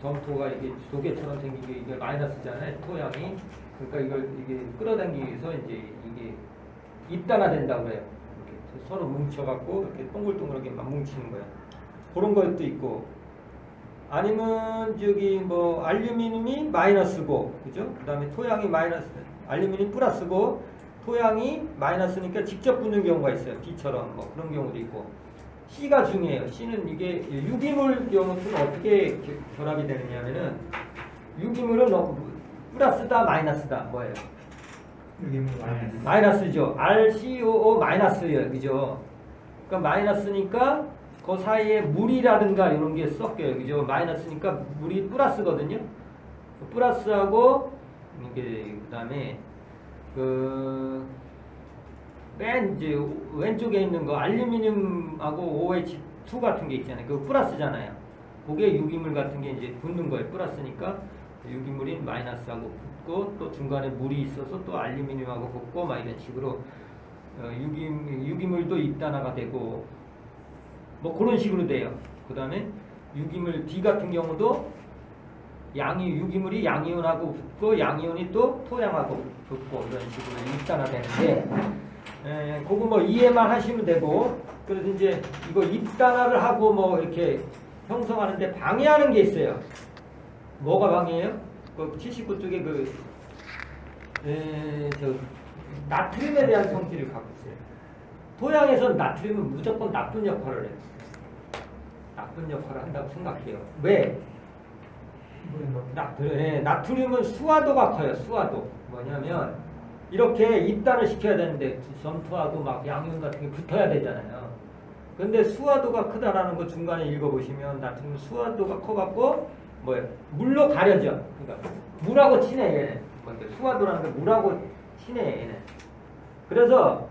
점토가 이게 조개처럼 생긴 게 이게 마이너스잖아요. 토양이. 그러니까 이게 끌어당기기 위해서 이제 이게 입단화된다고 그래요. 이렇게 서로 뭉쳐갖고 이렇게 동글동글하게 막 뭉치는 거예요. 그런 것도 있고 아니면 저기 뭐 알루미늄이 마이너스고 그죠? 그다음에 토양이 마이너스, 알루미늄 플러스고 토양이 마이너스니까 직접 붙는 경우가 있어요. B처럼 뭐 그런 경우도 있고. C가 중요해요. C는 이게 유기물 경우는 어떻게 결합이 되느냐면은 유기물은 플러스다 마이너스다 뭐예요? 유기물 마이너스. 마이너스죠. RCOO 마이너스예요. 그죠? 그러니까 마이너스니까 그 사이에 물이라든가 이런 게 섞여요. 그죠? 마이너스니까 물이 플러스거든요. 플러스하고 이게 그다음에 맨 이제 왼쪽에 있는 거 알루미늄하고 OH2 같은 게 있잖아요. 그거 플러스잖아요. 그게 유기물 같은 게 이제 붙는 거예요. 플러스니까 유기물이 마이너스하고 붙고 또 중간에 물이 있어서 또 알루미늄하고 붙고 막 이런 식으로 유기물도 입단화가 되고 뭐 그런 식으로 돼요. 그 다음에 유기물 D 같은 경우도 유기물이 양이온하고 붙고 양이온이 또 토양하고 붙고 이런 식으로 입단화되는데 그거 뭐 이해만 하시면 되고 그래서 이제 이거 입단화를 하고 뭐 이렇게 형성하는데 방해하는 게 있어요. 뭐가 방해해요? 그 79쪽에 저 나트륨에 대한 성질을 갖고 있어요. 토양에서는 나트륨은 무조건 나쁜 역할을 해요. 나쁜 역할을 한다고 생각해요. 왜? 나트륨은 수화도가 커요. 수화도. 뭐냐면 이렇게 입단을 시켜야 되는데 점토하고 막 양이온 같은 게 붙어야 되잖아요. 근데 수화도가 크다라는 거 중간에 읽어보시면 나트륨 수화도가 커갖고 뭐예요? 물로 가려져. 그러니까 물하고 친해 얘는. 수화도라는 게 물하고 친해 얘는. 그래서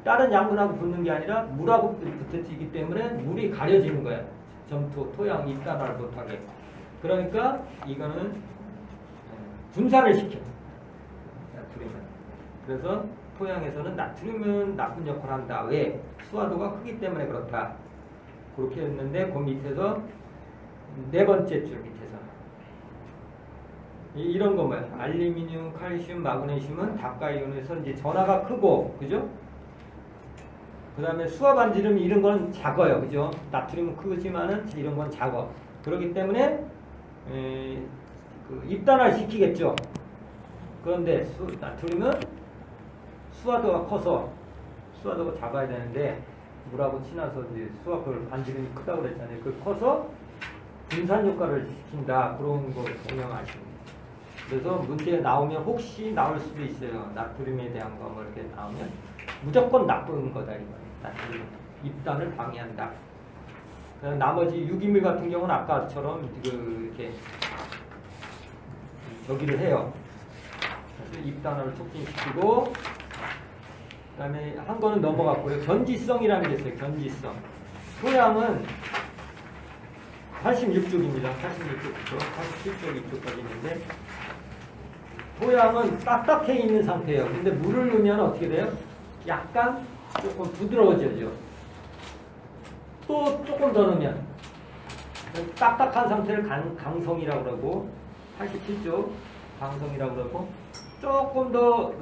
다른 양분하고 붙는 게 아니라 물하고 붙어지기 때문에 물이 가려지는 거야. 점토, 토양 입단을 못하게. 그러니까 이거는 분산을 시켜. 나트륨은. 그래서 토양에서는 나트륨은 나쁜 역할을 한다. 왜? 수화도가 크기 때문에 그렇다. 그렇게 했는데 그 밑에서 네 번째 줄 밑에서 이런 거 뭐야? 알루미늄, 칼슘, 마그네슘은 다가이온에서 이제 전하가 크고, 그죠? 그 다음에 수화 반지름 이런 건 작아요, 그죠? 나트륨은 크지만은 이런 건 작아. 그렇기 때문에 그 입단을 시키겠죠. 그런데 나트륨은 수화도가 커서 수화도가 작아야 되는데 물하고 친해서 이제 수화 그 반지름이 크다고 그랬잖아요. 그 커서 분산 효과를 시킨다. 그런 거 분명 아십니다. 그래서 문제 나오면 혹시 나올 수도 있어요. 나트륨에 대한 거 뭐 이렇게 나오면 무조건 나쁜 거다 이거예요. 나트륨 입단을 방해한다. 나머지 유기물 같은 경우는 아까처럼 이렇게 저기를 해요. 그래서 입단을 촉진시키고, 그다음에 한 거는 넘어갔고요. 견지성이라는 게 있어요. 견지성. 토양은 86쪽입니다. 86쪽부터 87쪽 이쪽까지 있는데 토양은 딱딱해 있는 상태예요. 근데 물을 넣으면 어떻게 돼요? 약간 조금 부드러워져죠. 또 조금 더 넣으면 딱딱한 상태를 강성이라고 그러고 87쪽 강성이라고 그러고 조금 더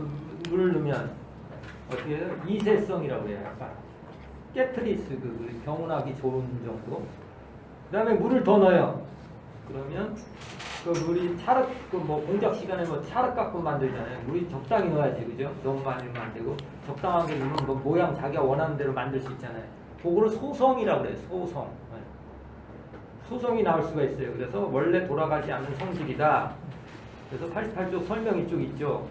물을 넣으면 어떻게 해요? 이세성이라고 해요. 약간 깨트리스 그 경운하기 좋은 정도. 그 다음에 물을 더 넣어요. 그러면 그 물이 차륵 뭐 공작 시간에 뭐 차륵 갖고 만들잖아요. 물이 적당히 넣어야지, 그죠? 너무 많이 넣으면 안 되고 적당하게 넣으면 뭐 모양 자기가 원하는 대로 만들 수 있잖아요. 그거를 소성이라고 그래요. 소성. 소성이 나올 수가 있어요. 그래서 원래 돌아가지 않는 성질이다. 그래서 88쪽 설명 이쪽 있죠.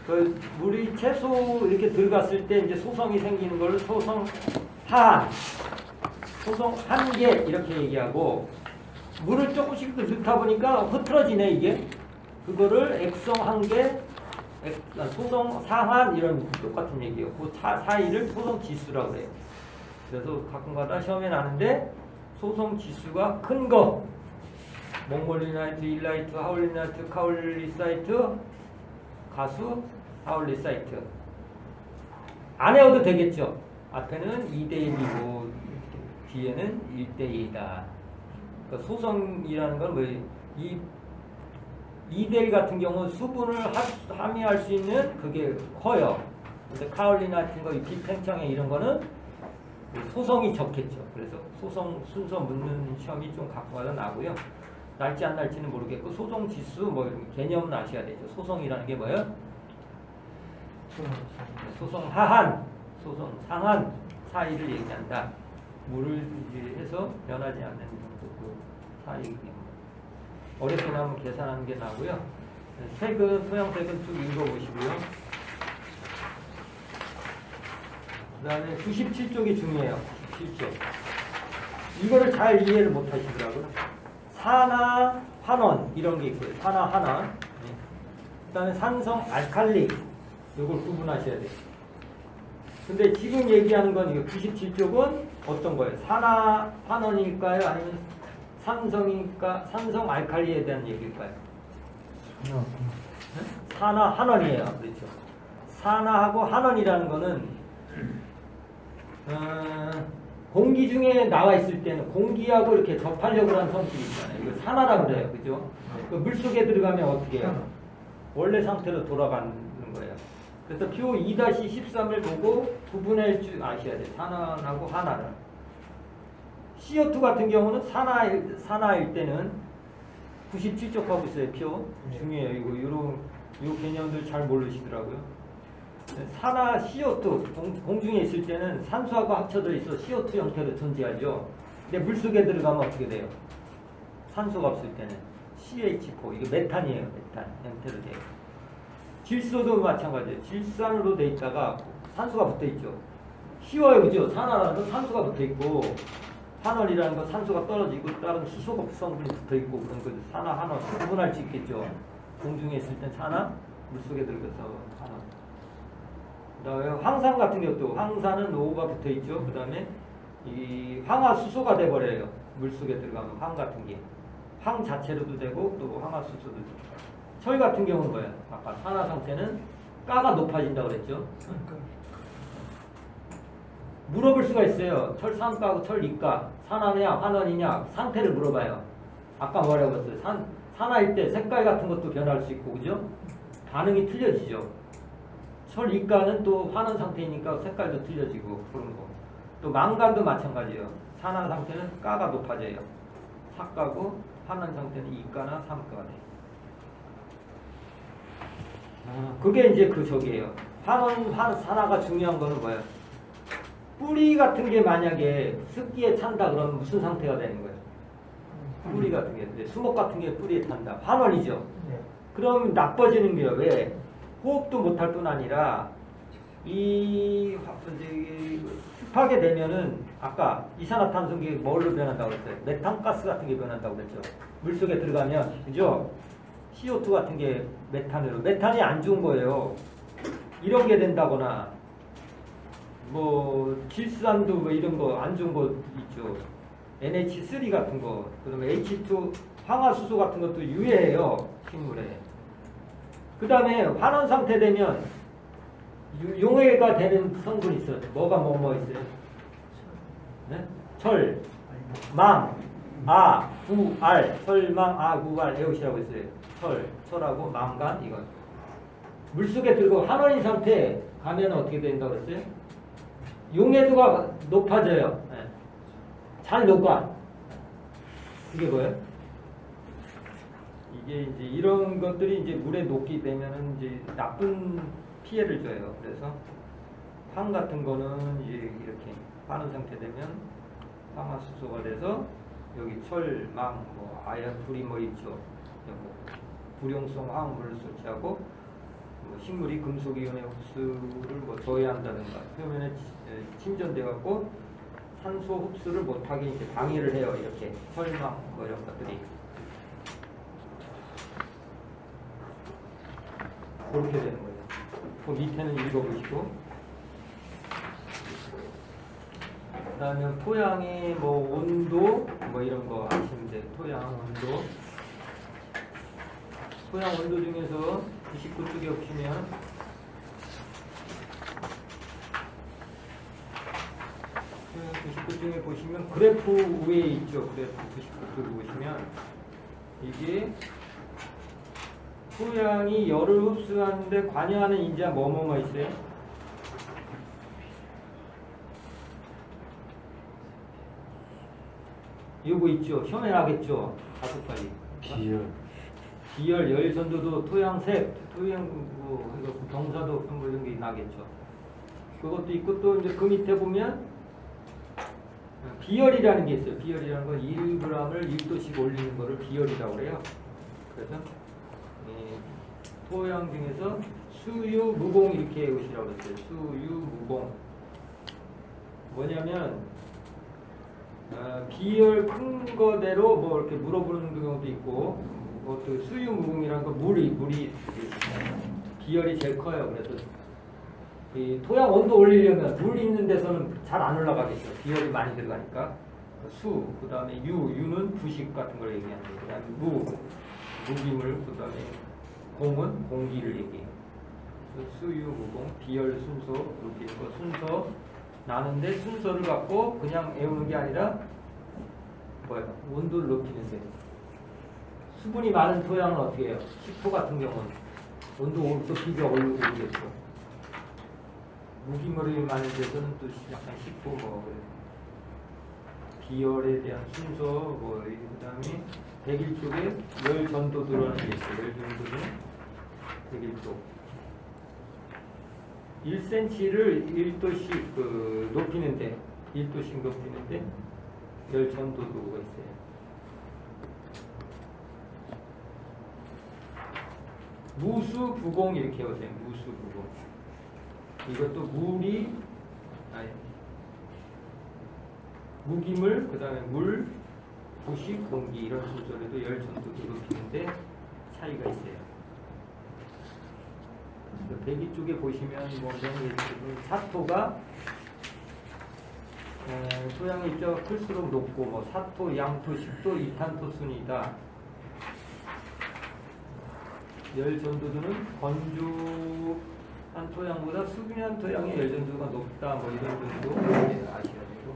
그 물이 최소 이렇게 들어갔을 때 이제 소성이 생기는 걸 소성 하한, 소성 한계 이렇게 얘기하고, 물을 조금씩 넣다 보니까 흐트러지네 이게. 그거를 액성 한계, 소성 사한 이런 똑같은 얘기예요. 그 사이를 소성 지수라고 해요. 그래서 가끔가다 시험에 나는데 소성 지수가 큰 거, 몽골리나이트, 일라이트, 하울리나이트, 카울리사이트, 가수, 하울리사이트 안 외워도 되겠죠. 앞에는 2대1이고 뒤에는 1대2다. 그러니까 소성이라는 건 뭐, 2대1 같은 경우 수분을 함유할 수 있는 그게 커요. 근데 카올린 같은 거, 비팽창에 이런 거는 소성이 적겠죠. 그래서 소성 순서 묻는 시험이 좀 갖고 가다 나고요. 날지 안 날지는 모르겠고, 소성 지수 뭐 이런 개념은 아셔야 되죠. 소성이라는 게 뭐예요? 소성 하한, 소성 상한 사이를 얘기한다. 물을 해서 변하지 않는 그 사이. 어렵게 나오면 계산하는 게 나고요. 색은, 토양색은 쭉 읽어보시고요. 그 다음에 97쪽이 중요해요. 97쪽. 이거를 잘 이해를 못 하시더라고요. 산화, 환원 이런 게 있고요. 산화, 환원. 그 다음에 산성, 알칼리. 이걸 구분하셔야 돼요. 근데 지금 얘기하는 건 이거 97쪽은 어떤 거예요? 산화, 환원일까요? 아니면 산성이니까 산성 알칼리에 대한 얘기일까요? 산화, 환원이에요. 그렇죠. 산화하고 환원이라는 거는 공기 중에 나와 있을 때는 공기하고 이렇게 접하려고 하는 성질이 있잖아요. 이거 산화라고 그래요. 그죠? 그 물속에 들어가면 어떻게 해요? 원래 상태로 돌아가는 거예요. 그래서 표 2-13을 보고 구분할 줄 아셔야 돼요. 산화하고 환화를. CO2 같은 경우는 산화일 때는 97쪽 하고 있어요. 표. 중요해요. 요 개념들 잘 모르시더라고요. 산화 CO2 공중에 있을 때는 산소하고 합쳐져 있어 CO2 형태로 존재하죠. 근데 물속에 들어가면 어떻게 돼요? 산소가 없을 때는 CH4 이게 메탄이에요. 메탄 형태로 돼요. 질소도 마찬가지예요. 질산으로 돼 있다가 산소가 붙어 있죠. 쉬워요, 그죠? 산화라는 건 산소가 붙어 있고, 환원이라는 건 산소가 떨어지고 다른 희소급 성분이 붙어 있고 그런 거죠. 산화, 환원 구분할 수 있겠죠. 공중에 있을 땐 산화, 물속에 들어가서 환원. 그다음에 황산 같은 경우도 황산은 O가 붙어 있죠. 그다음에 이 황화수소가 돼 버려요. 물 속에 들어가면 황 같은 게 황 자체로도 되고 또 황화수소도 되고. 철 같은 경우는 뭐예요? 아까 산화 상태는 가가 높아진다 그랬죠. 물어볼 수가 있어요. 철 산가하고 철 이가 산화냐 환원이냐 상태를 물어봐요. 아까 뭐라고 했어요? 산화일 때 색깔 같은 것도 변할 수 있고 그죠? 반응이 틀려지죠. 철 이가는 또 환원 상태이니까 색깔도 틀려지고 그런 거. 또 망간도 마찬가지예요. 산화 상태는 가가 높아져요. 삭가고 환원 상태는 이가나 삼가가 돼요. 그게 이제 그 저기예요. 산화가 중요한 거는 뭐예요? 뿌리 같은 게 만약에 습기에 찬다 그러면 무슨 상태가 되는 거예요? 뿌리 같은 게. 근데 수목 같은 게 뿌리에 탄다. 환원이죠. 네. 그럼 나빠지는 게요. 왜? 호흡도 못할 뿐 아니라 습하게 되면은 아까 이산화탄소가 뭘로 변한다고 그랬어요? 메탄가스 같은 게 변한다고 그랬죠. 물속에 들어가면 그죠? CO2 같은 게 메탄으로. 메탄이 안 좋은 거예요. 이런 게 된다거나 뭐 질산도 뭐 이런 거 안 좋은 거 있죠. NH3 같은 거, 그다음에 H2 황화수소 같은 것도 유해해요 식물에. 그다음에 환원 상태 되면 용해가 되는 성분이 있어요. 뭐가 있어요? 네? 철, 망, 아, 구, 알, 철망, 아, 구, 알, 에오시라고 있어요. 철하고 망간 이건. 물속에 들고 환원인 상태 가면 어떻게 된다고 그랬어요? 용해도가 높아져요. 네. 잘 녹아. 그게 뭐예요? 이게 이제 이런 것들이 이제 물에 녹게 되면은 이제 나쁜 피해를 줘요. 그래서 황 같은 거는 이제 이렇게 환원 상태 되면 황화수소가 돼서 여기 철, 망, 뭐 아연, 불이 뭐 있죠. 뭐 불용성 화학물을 섭취하고 뭐 식물이 금속이온의 흡수를 뭐 저해한다든가 표면에 침전돼 갖고 산소 흡수를 못하게 이제 방해를 해요. 이렇게 철망 뭐 이런 것들이 그렇게 되는 거예요. 그 밑에는 읽어보시고 그다음에 토양의 뭐 온도 뭐 이런 거 아시면 돼요. 토양 온도 중에서 99쪽에 보시면 쪽에 보시면 그래프 위에 있죠. 그래프 99쪽에 보시면 이게 토양이 열을 흡수하는데 관여하는 인자 뭐뭐뭐 있어요? 이거 있죠. 혐오 나겠죠. 5가지. 기열, 열 전도도, 토양색, 토양 이거 경사도 뭐 이런 게 나겠죠. 그것도 있고 또 이제 그 밑에 보면 비열이라는 게 있어요. 비열이라는 건 1g을 1도씩 올리는 거를 비열이라고 그래요. 그래서 토양 중에서 수유, 무공 이렇게 오시라고 그랬어요. 수유, 무공. 뭐냐면 비열 큰 거대로 뭐 이렇게 물어보는 경우도 있고 또 수유, 무공이라는 거 물이 비열이 제일 커요. 그래서 이 토양 온도 올리려면 물 있는 데서는 잘 안 올라가겠죠. 비열이 많이 들어가니까. 수, 그 다음에 유는 부식 같은 걸 얘기하는 거예요. 그 다음에 무기물, 그 다음에 공은 공기를 얘기해요. 수유, 무공, 비열 순서, 이렇게 거 순서 나는데 순서를 갖고 그냥 애우는 게 아니라 뭐예요? 온도를 높이는 거예요. 수분이 많은 토양은 어떻게 해요? 식토 같은 경우는 온도 높이기가 어려우겠죠. 무기물이 많은 데서는 또 약간 식고 뭐 비열에 대한 순서 뭐 그다음에 101쪽에 열 전도도라는 게 있어요. 열 전도는 101쪽 1cm를 1도씩 높이는데 1도씩 높이는데 열 전도도가 있어요. 무수 부공 이렇게 오세요. 무수 부공. 이것도 무기물, 그 다음에 물, 부식, 공기 이런 순서로도 열 전도도 높이는데 차이가 있어요. 대기 쪽에 보시면 뭐 사토가 토양의 입자가 클수록 높고 뭐 사토, 양토, 식토, 이탄토 순이다. 열 전도도는 건조한 토양보다 수분한 토양의 열 전도가 높다. 뭐 이런 정도 아셔야 되고.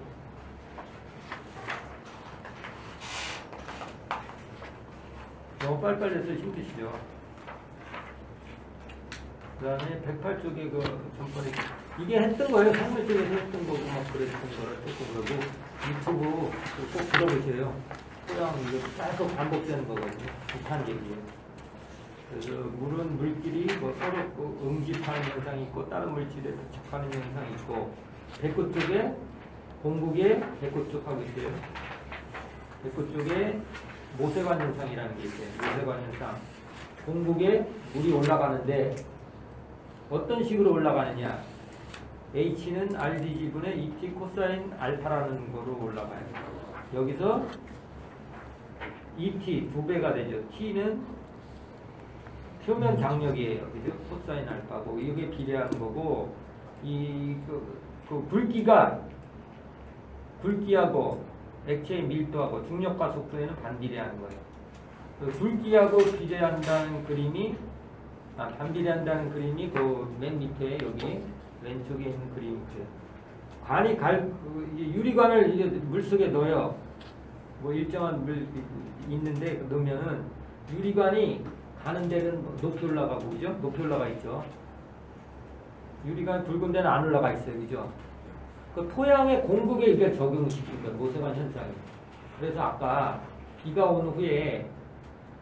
너무 빨리빨리 해서 힘드시죠? 그 다음에 108쪽에 그 전번에 이게 했던 거예요. 성물 쪽에서 했던 거고 막 그랬던 거를 했던 거고 유튜브 꼭 들어보세요. 토양 이거 계속 반복되는 거거든요. 비슷한 얘기예요. 그래서 물은 물끼리 뭐 서로 응집하는 현상이 있고 다른 물질에 부착하는 현상이 있고 백구 쪽에 공국에 백구 쪽 하고 있어요. 백구 쪽에 모세관 현상이라는 게 있어요. 모세관 현상. 공국에 물이 올라가는데 어떤 식으로 올라가느냐? H는 RdG분의 ET 코사인 알파라는 거로 올라가요. 여기서 ET 2배가 되죠. T는 표면 장력이에요. 그죠? 코사인 알파고 이게 비례하는 거고 굵기하고 액체의 밀도하고 중력과 속도에는 반비례하는 거예요. 굵기하고 비례한다는 그림이 반비례한다는 그림이 그 맨 밑에 여기 왼쪽에 있는 그림이고요. 관이 유리관을 이제 물속에 넣어요. 뭐 일정한 물 있는데 넣으면은 유리관이 가는 데는 높이 올라가고 그죠? 높이 올라가 있죠. 유리관 굵은 데는 안 올라가 있어요. 그죠? 그 토양의 공급에 이게 적용시킨 거예요. 모세관 현상이. 그래서 아까 비가 온 후에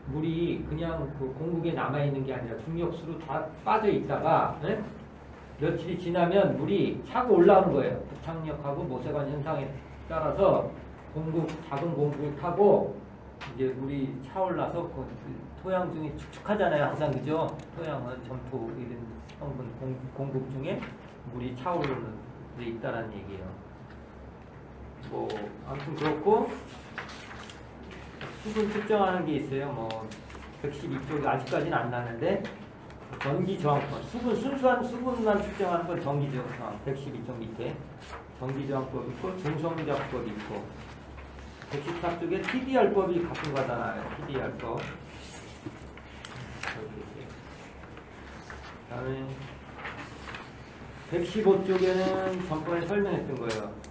물이 그냥 그 공국에 남아있는 게 아니라 중력수로 다 빠져 있다가 며칠이 지나면 물이 차고 올라오는 거예요. 부착력하고 모세관 현상에 따라서 작은 공국을 타고 이제 물이 차올라서 그 토양 중에 축축하잖아요. 항상 그죠? 토양은 점토 이런 성분 공국 중에 물이 차오르는 데 있다라는 얘기예요. 뭐 아무튼 그렇고 수분 측정하는 게 있어요. 뭐 112쪽이 아직까지는 안 나는데 전기 저항법 순수한 수분만 측정하는 건 전기 저항 112쪽 밑에 전기 저항법 있고 중성작법이 있고 114쪽에 TDR법이 가끔 가다 나와요. TDR법. 그다음에 115쪽에는 전번에 설명했던 거예요.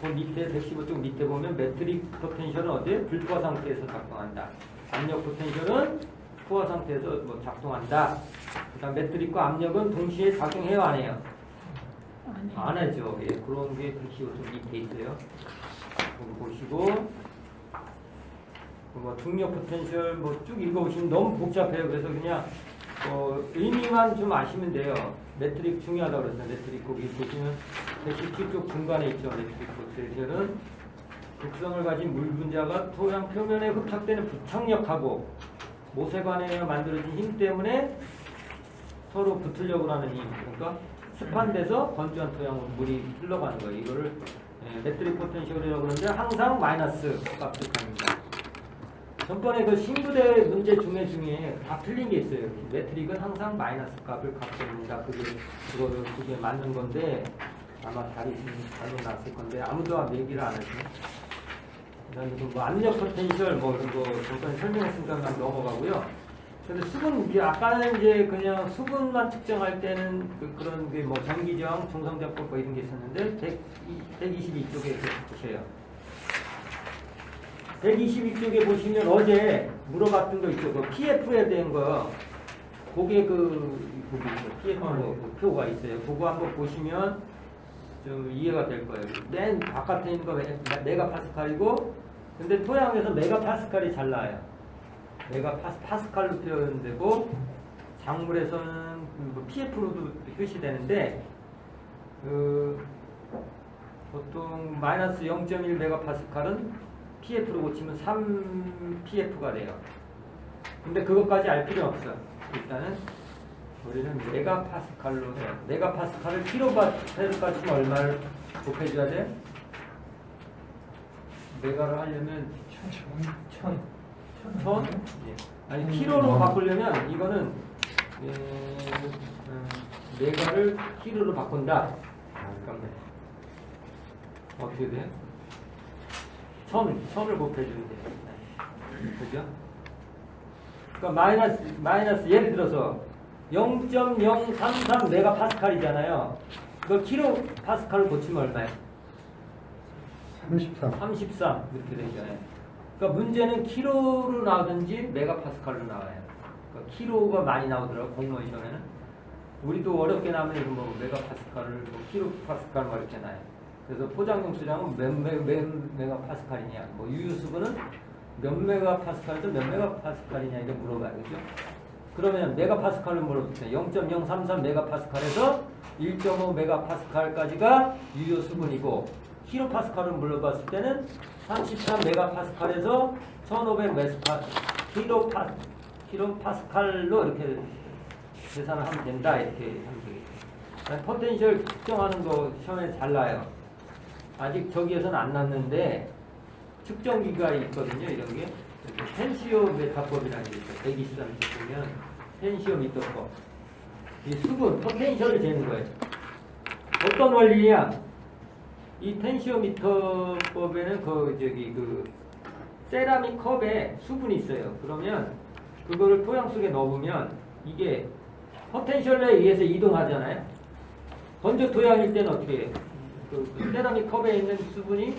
그 밑에 115쪽 밑에 보면 매트릭 포텐셜은 어디에? 불포화 상태에서 작동한다. 압력 포텐셜은 포화 상태에서 뭐 작동한다. 그다음 매트릭과 압력은 동시에 작용해요, 안 해요? 안 하죠. 예, 그런 게 115쪽 밑에 있어요. 거기 보시고 뭐 중력 포텐셜 뭐 쭉 읽어보시면 너무 복잡해요. 그래서 그냥 의미만 좀 아시면 돼요. 매트릭 중요하다고 그랬어요. 매트릭 거기 보시면 117쪽 중간에 있죠. 매트릭 포텐셜은 극성을 가진 물 분자가 토양 표면에 흡착되는 부착력하고 모세관에 만들어진 힘 때문에 서로 붙으려고 하는 힘. 그러니까 습한데서 건조한 토양으로 물이 흘러가는 거예요. 이거를 매트릭 포텐셜이라고 그러는데 항상 마이너스 값을 갑니다. 전번에 그 신부대 문제 중에 다 틀린 게 있어요. 매트릭은 항상 마이너스 값을 갖습니다. 그게 맞는 건데 아마 다리 잘못 났을 건데 아무도 얘기를 안 하시네. 그다음에 뭐 압력 포텐셜 뭐 이런 거 전번에 설명했으니까 그냥 넘어가고요. 근데 수분 아까는 이제 그냥 수분만 측정할 때는 그런 게 뭐 전기저항, 중성작법 뭐 이런 게 있었는데 122쪽에 보셔요. 122쪽에 보시면 어제 물어봤던 거 있죠. 그 PF에 대한 거. 그게 PF 그 표가 있어요. 그거 한번 보시면 좀 이해가 될 거예요. 맨 바깥에 있는 거 메가파스칼이고, 근데 토양에서 메가파스칼이 잘 나와요. 메가파스칼로 표현되고, 작물에서는 PF로도 표시되는데, 보통 마이너스 0.1 메가파스칼은 PF로 고치면 3PF가 돼요. 근데 그것까지 알 필요 없어요. 일단은 우리는 메가파스칼로 해요. 메가파스칼을 킬로바트까지 치면 얼마를 곱해줘야 돼? 메가를 하려면 1000? 예. 아니 킬로로 바꾸려면 이거는 메가를 키로로 바꾼다. 잠깐만. 어떻게 돼요? 천을 곱해주면 돼요. 그죠? 그러니까 마이너스 예를 들어서 0.033 메가파스칼이잖아요. 이거 킬로 파스칼을 고치면 얼마예요? 33. 33 이렇게 되잖아요. 그러니까 문제는 킬로로 나오든지 메가파스칼로 나와요. 그러니까 킬로가 많이 나오더라고 공무원 시험에는. 우리도 어렵게 나오면 이거 뭐 메가파스칼을 뭐 킬로파스칼 뭐 이렇게 나요. 그래서 포장용 수량은 몇 메가파스칼이냐, 뭐 유효수분은 몇 메가파스칼에서 몇 메가파스칼이냐 이렇게 물어봐요, 그죠? 그러면 메가파스칼로 물어보면 0.033 메가파스칼에서 1.5 메가파스칼까지가 유효수분이고, 킬로파스칼을 물어봤을 때는 33 메가파스칼에서 1500 킬로파스칼로 이렇게 계산을 하면 된다, 이렇게 하면 되겠죠. 포텐셜 측정하는 거 시험에 잘 나요. 아직 저기에서는 안 났는데 측정기가 있거든요. 이런 게 텐시오메타법이라는 게 있어요. 123쪽 보면 텐시오미터법. 이 수분, 포텐셜을 재는 거예요. 어떤 원리냐? 이 텐시오미터법에는 그 세라믹 컵에 수분이 있어요. 그러면 그거를 토양 속에 넣으면 이게 포텐셜에 의해서 이동하잖아요. 건조 토양일 때는 어떻게 해요? 그 세라믹 컵에 있는 수분이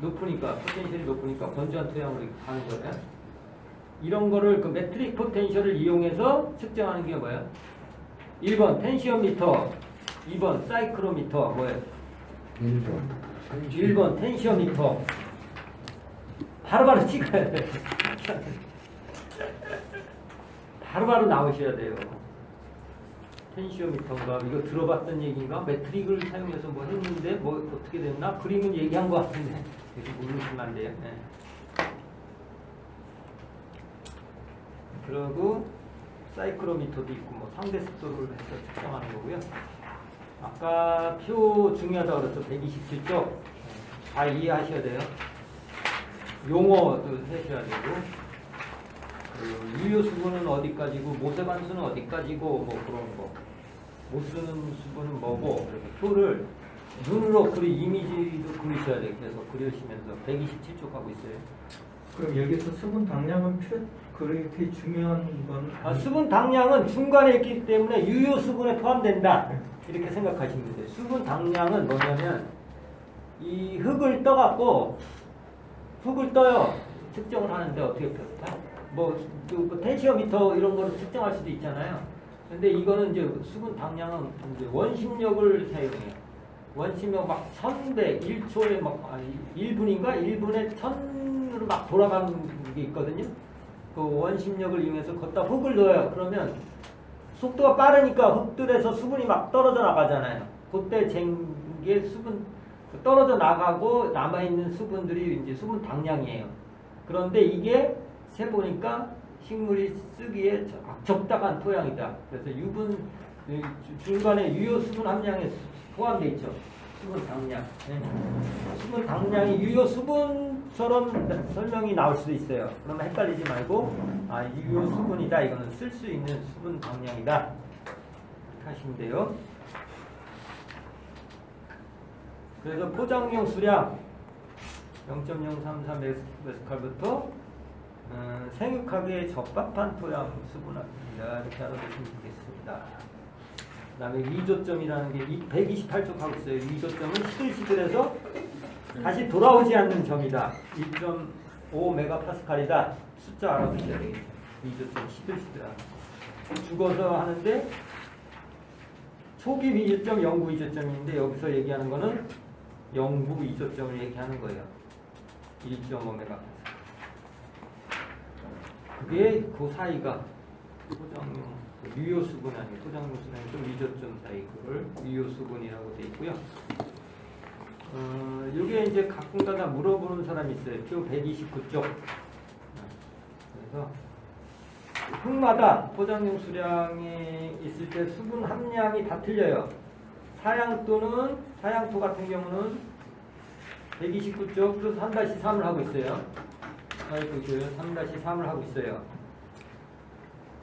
높으니까, 포텐셜이 높으니까 건조한 토양으로 가는 거예요. 이런 거를 그 메트릭 포텐셜을 이용해서 측정하는 게 뭐예요? 1번 텐시오미터, 2번 사이클로미터, 뭐예요? 1번 텐시오미터. 바로바로 찍어야 돼요. 바로바로 나오셔야 돼요. 텐시오미터인가? 이거 들어봤던 얘기인가? 메트릭을 사용해서 뭐 했는데 뭐 어떻게 됐나? 그림은 얘기한 것 같은데 계속 모르시면 안 돼요. 네. 그리고 사이클로미터도 있고 뭐 상대 습도를 해서 측정하는 거고요. 아까 표 중요하다고 그랬죠. 127쪽 잘 이해하셔야 돼요. 용어도 하셔야 되고, 유효 수분은 어디까지고 모세반수는 어디까지고 뭐 그런 거, 못 쓰는 수분은 뭐고, 이렇게 표를 눈으로 이미지도 그리셔야 돼요. 그래서 그리시면서 127쪽 하고 있어요. 그럼 여기서 수분 당량은 그렇게 중요한 건 수분 당량은 중간에 있기 때문에 유효 수분에 포함된다, 이렇게 생각하시면 돼요. 수분 당량은 뭐냐면 이 흙을 떠갖고 흙을 떠요. 측정을 하는데 어떻게 펴? 뭐 텐시오미터 이런 거를 측정할 수도 있잖아요. 근데 이거는 이제 수분 당량은 이제 원심력을 사용해요. 원심력 막 1000배, 1초에 막 1분인가? 1분에 1000으로 막 돌아가는 게 있거든요. 그 원심력을 이용해서 걷다 흙을 넣어요. 그러면 속도가 빠르니까 흙들에서 수분이 막 떨어져 나가잖아요. 그때 쟁게 수분 떨어져 나가고 남아있는 수분들이 이제 수분 당량이에요. 그런데 이게 세보니까 식물이 쓰기에 적당한 토양이다. 그래서 중간에 유효 수분 함량에 포함되어 있죠. 수분 당량. 네. 수분 당량이 유효 수분처럼 설명이 나올 수도 있어요. 그러면 헷갈리지 말고 유효 수분이다. 이거는 쓸 수 있는 수분 당량이다. 이렇게 하시면 돼요. 그래서 포장용 수량 0.033 메스칼부터 생육하기에 적합한 토양 수분합니다. 이렇게 알아두시면 되겠습니다. 그 다음에 위조점이라는 게 128쪽 하고 있어요. 위조점은 시들시들해서 다시 돌아오지 않는 점이다. 1.5 메가파스칼이다. 숫자 알아두셔야 되겠죠. 위조점 시들시들하다. 죽어서 하는데 초기 위조점, 영구 위조점인데 여기서 얘기하는 거는 영구 위조점을 얘기하는 거예요. 1.5 메가파스칼. 그게 그 사이가 포장용 유효 수분 아니고 포장용 수분이 좀 위조점 사이, 그걸 유효 수분이라고 돼 있고요. 이게 이제 가끔가다 물어보는 사람이 있어요. 표 129쪽. 그래서 흙마다 포장용 수량이 있을 때 수분 함량이 다 틀려요. 사양토 같은 경우는 129쪽 플러스 3-3을 하고 있어요. 3-3을 하고 있어요.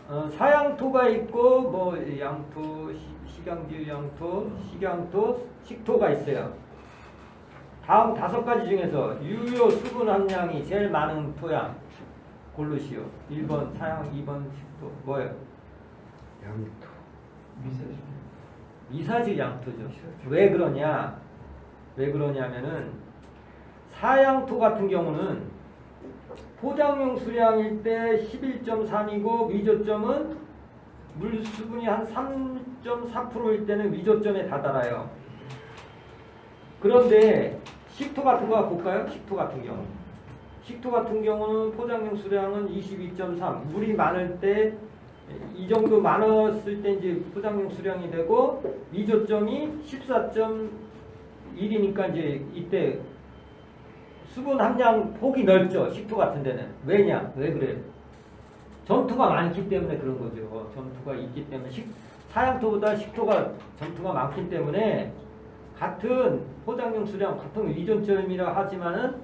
사양토가 있고 뭐 양토, 식양지 양토, 식양토, 식토가 있어요. 다음 5가지 중에서 유효 수분 함량이 제일 많은 토양 고르시오. 1번 사양, 2번 식토. 뭐예요? 양토. 미세죠. 미사질 양토죠. 왜 그러냐? 왜 그러냐면은 사양토 같은 경우는 포장용 수량일 때 11.3이고 미조점은 물 수분이 한 3.4%일 때는 미조점에 다다라요. 그런데 식토 같은 거 볼까요? 식토 같은 경우. 식토 같은 경우는 포장용 수량은 22.3. 물이 많을 때 이 정도 많았을 때 이제 포장용 수량이 되고 미조점이 14.1이니까 이제 이때 수분 함량 폭이 넓죠. 식토 같은 데는. 왜냐? 왜 그래요? 점토가 많기 때문에 그런 거죠. 점토가 있기 때문에 사양토보다 식토가 점토가 많기 때문에 같은 포장용 수량, 같은 위존점이라 하지만은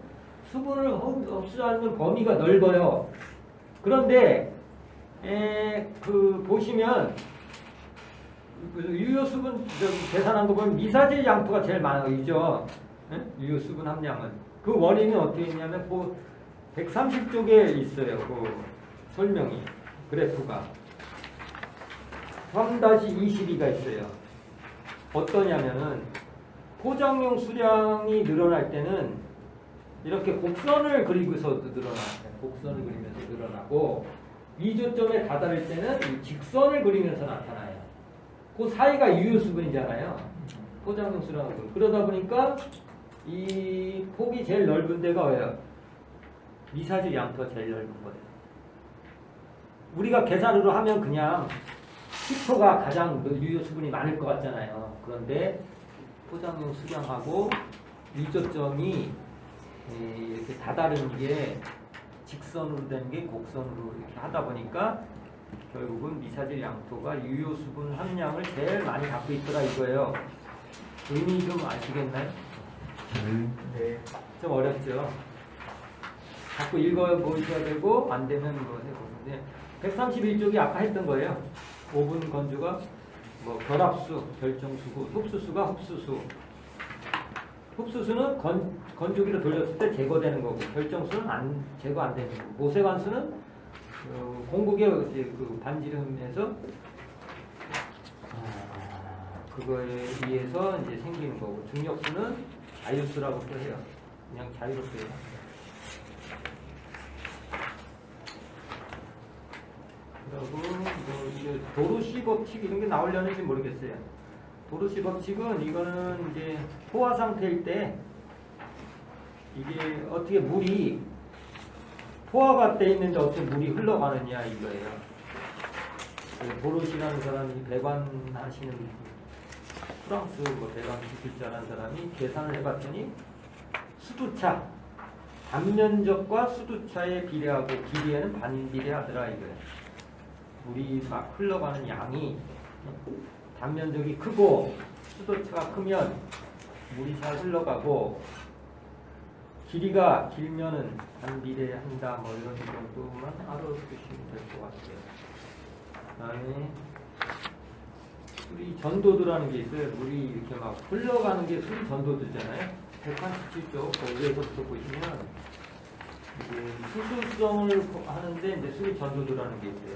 수분을 흡수하는 범위가 넓어요. 그런데 보시면 유효 수분 계산한 거 보면 미사질 양토가 제일 많아요. 그죠? 유효 수분 함량은. 그 원인은 어떻게 있냐면 130쪽에 있어요. 그 설명이. 그래프가. 3-22가 있어요. 어떠냐면은 포장용 수량이 늘어날 때는 이렇게 곡선을 그리고서 늘어나요. 곡선을 그리면서 늘어나고 미조점에 다다를 때는 이 직선을 그리면서 나타나요. 그 사이가 유효 수분이잖아요. 포장용 수량은. 그러다 보니까 이 폭이 제일 넓은 데가 왜요? 미사질 양토가 제일 넓은 거예요. 우리가 계산으로 하면 그냥 식토가 가장 유효 수분이 많을 것 같잖아요. 그런데 포장용 수량하고 미조점이 이렇게 다다른 게 직선으로 된 게 곡선으로 이렇게 하다 보니까 결국은 미사질 양토가 유효 수분 함량을 제일 많이 갖고 있더라 이거예요. 의미 좀 아시겠나요? 네. 좀 어렵죠. 자꾸 읽어보셔야 되고 안 되면 뭐 해보는데 131쪽이 아까 했던 거예요. 오븐 건조가 뭐 결합수, 결정수고 흡수수가 흡수수. 흡수수는 건조기로 돌렸을 때 제거되는 거고 결정수는 제거 안 되는 거고 모세관수는 공국에 그 반지름에서 그거에 의해서 이제 생기는 거고 중력수는 자유수라고 또 해요. 그냥 자유롭게 해요. 그리고 뭐 이제 도르시 법칙 이런 게 나오려는지 모르겠어요. 도르시 법칙은 이거는 이제 포화 상태일 때 이게 어떻게 물이 포화가 돼 있는데 어떻게 물이 흘러가느냐 이거예요. 도르시라는 사람이 배관하시는 프랑스 뭐 배관 기술자라는 사람이 계산을 해봤더니 수두차 단면적과 수두차에 비례하고 길이에는 반비례하더라 이거예요. 물이 막 흘러가는 양이 단면적이 크고 수도차가 크면 물이 잘 흘러가고 길이가 길면은 반비례한다 뭐 이런 정도만 알아두시면 될 것 같아요. 그다음에 수리 전도도라는 게 있어요. 물이 이렇게 막 흘러가는 게 수리 전도도잖아요. 137쪽 위에서부터 보시면 이게 수수성을 하는데 이제 수리 전도도라는 게 있어요.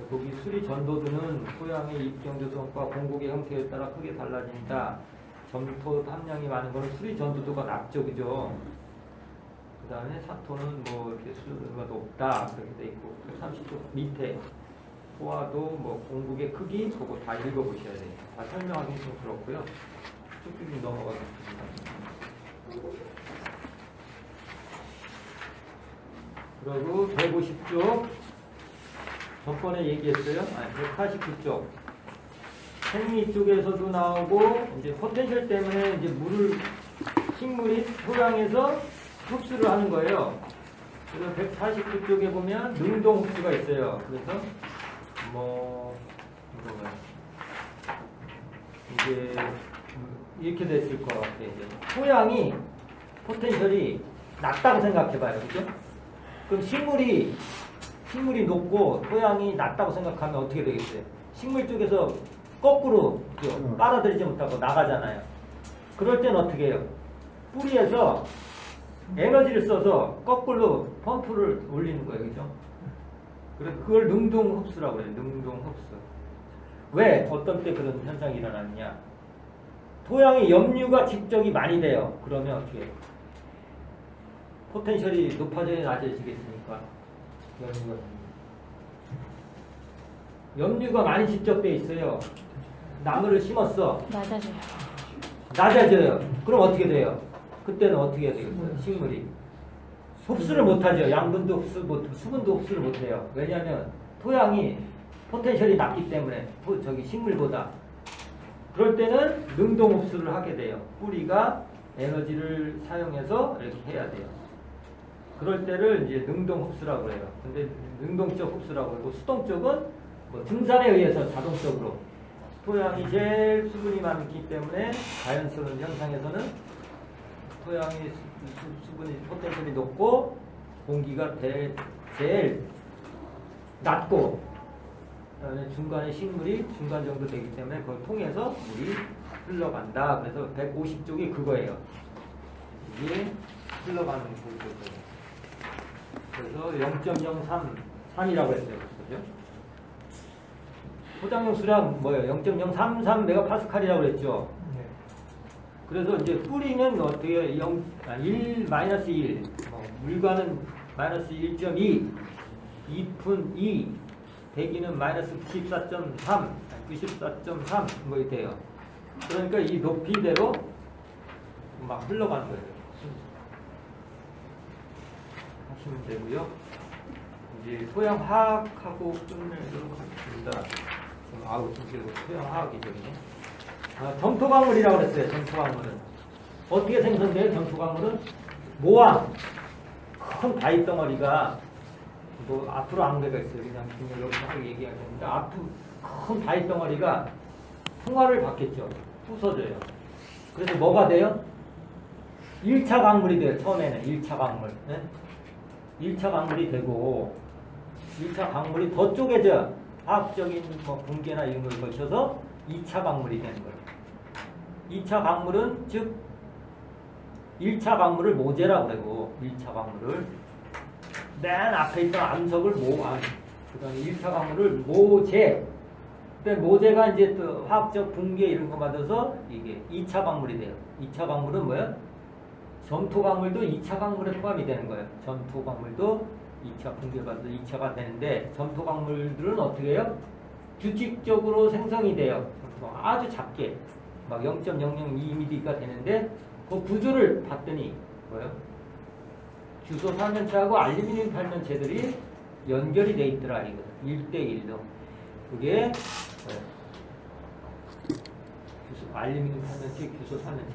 거기 수리 전도도는 토양의 입경조성과 공국의 형태에 따라 크게 달라진다. 점토 함량이 많은 거는 수리 전도도가 낮죠, 그죠? 그 다음에 사토는 뭐 이렇게 수도가 높다 그렇게 돼 있고 30쪽 밑에 포화도 뭐 공국의 크기 그거 다 읽어보셔야 돼요. 다 설명하기 좀 그렇고요. 쭉쭉 넘어가겠습니다. 그리고 150쪽 전번에 얘기했어요. 149쪽 생리 쪽에서도 나오고 이제 포텐셜 때문에 이제 식물이 토양에서 흡수를 하는 거예요. 그래서 149쪽에 보면 능동 흡수가 있어요. 그래서 뭐 이제 이렇게 됐을 것 같아요. 이제 토양이 포텐셜이 낮다고 생각해봐요, 그죠? 그럼 식물이 식물이 높고 토양이 낮다고 생각하면 어떻게 되겠어요? 식물 쪽에서 거꾸로 빨아들이지 못하고 나가잖아요. 그럴 때는 어떻게 해요? 뿌리에서 에너지를 써서 거꾸로 펌프를 올리는 거예요. 그죠? 그래서 그걸 능동 흡수라고 해요. 능동 흡수. 왜 어떤 때 그런 현상이 일어났냐? 토양에 염류가 집적이 많이 돼요. 그러면 어떻게 해요? 포텐셜이 높아져야 낮아지겠습니까? 염류가 많이 집적돼 있어요. 나무를 심었어. 낮아져요. 낮아져요. 그럼 어떻게 돼요? 그때는 어떻게 해야 되겠어요? 식물이 흡수를 못하죠. 양분도 흡수 못, 수분도 흡수를 못해요. 왜냐하면 토양이 포텐셜이 낮기 때문에 저기 식물보다. 그럴 때는 능동 흡수를 하게 돼요. 뿌리가 에너지를 사용해서 이렇게 해야 돼요. 그럴 때를 이제 능동 흡수라고 해요. 근데 능동적 흡수라고 하고 수동 쪽은 뭐 등산에 의해서 자동적으로 토양이 제일 수분이 많기 때문에 자연스러운 현상에서는 토양이 수분이 포텐셜이 높고 공기가 제일 낮고 그다음에 중간에 식물이 중간 정도 되기 때문에 그걸 통해서 물이 흘러간다. 그래서 150쪽이 그거예요. 이게 흘러가는 거죠. 그래서 0.033이라고 했어요. 그죠? 포장용 수량 뭐예요? 0.033 메가파스칼이라고 그랬죠. 네. 그래서 이제 뿌리는 어떻게 1 마이너스 1, 물과는 마이너스 1.2, 2푼 2, 대기는 마이너스 94.3, 94.3 뭐 이렇게 돼요. 그러니까 이 높이대로 막 흘러가는 거예요. 하시면 되고요. 이제 토양 화학하고 끝내도록 하겠습니다. 지금 토양 화학이죠. 점토광물이라고 그랬어요. 점토광물은 어떻게 생성돼요? 점토광물은 모양 큰 바위 덩어리가 뭐 앞으로 앙배가 있어요. 그냥 여기서 하고 얘기해야 되는데 앞으로 큰 바위 덩어리가 풍화를 받겠죠. 부서져요. 그래서 뭐가 돼요? 1차 광물이 돼요. 처음에는 1차 광물. 네? 1차 광물이 되고 1차 광물이 더 쪼개져 화학적인 뭐 붕괴나 이런 걸 거쳐서 2차 광물이 되는 거예요. 2차 광물은 즉 1차 광물을 모재라고 그러고 1차 광물을 맨 앞에 있던 암석을 모암 그 다음에 1차 광물을 모재 근데 모재가 이제 또 화학적 붕괴 이런 거 받아서 이게 2차 광물이 돼요. 2차 광물은 뭐야? 점토 광물도 2차 광물에 포함이 되는 거예요. 점토 광물도 2차 붕괴받아서 2차가 되는데 점토 광물들은 어떻게 해요? 규칙적으로 생성이 돼요. 아주 작게 막 0.002mm가 되는데 그 구조를 봤더니 뭐예요? 규소 살면체하고 알루미늄 살면체들이 연결이 돼 있더라 이거 1대1로 그게 알루미늄 살면체, 규소 살면체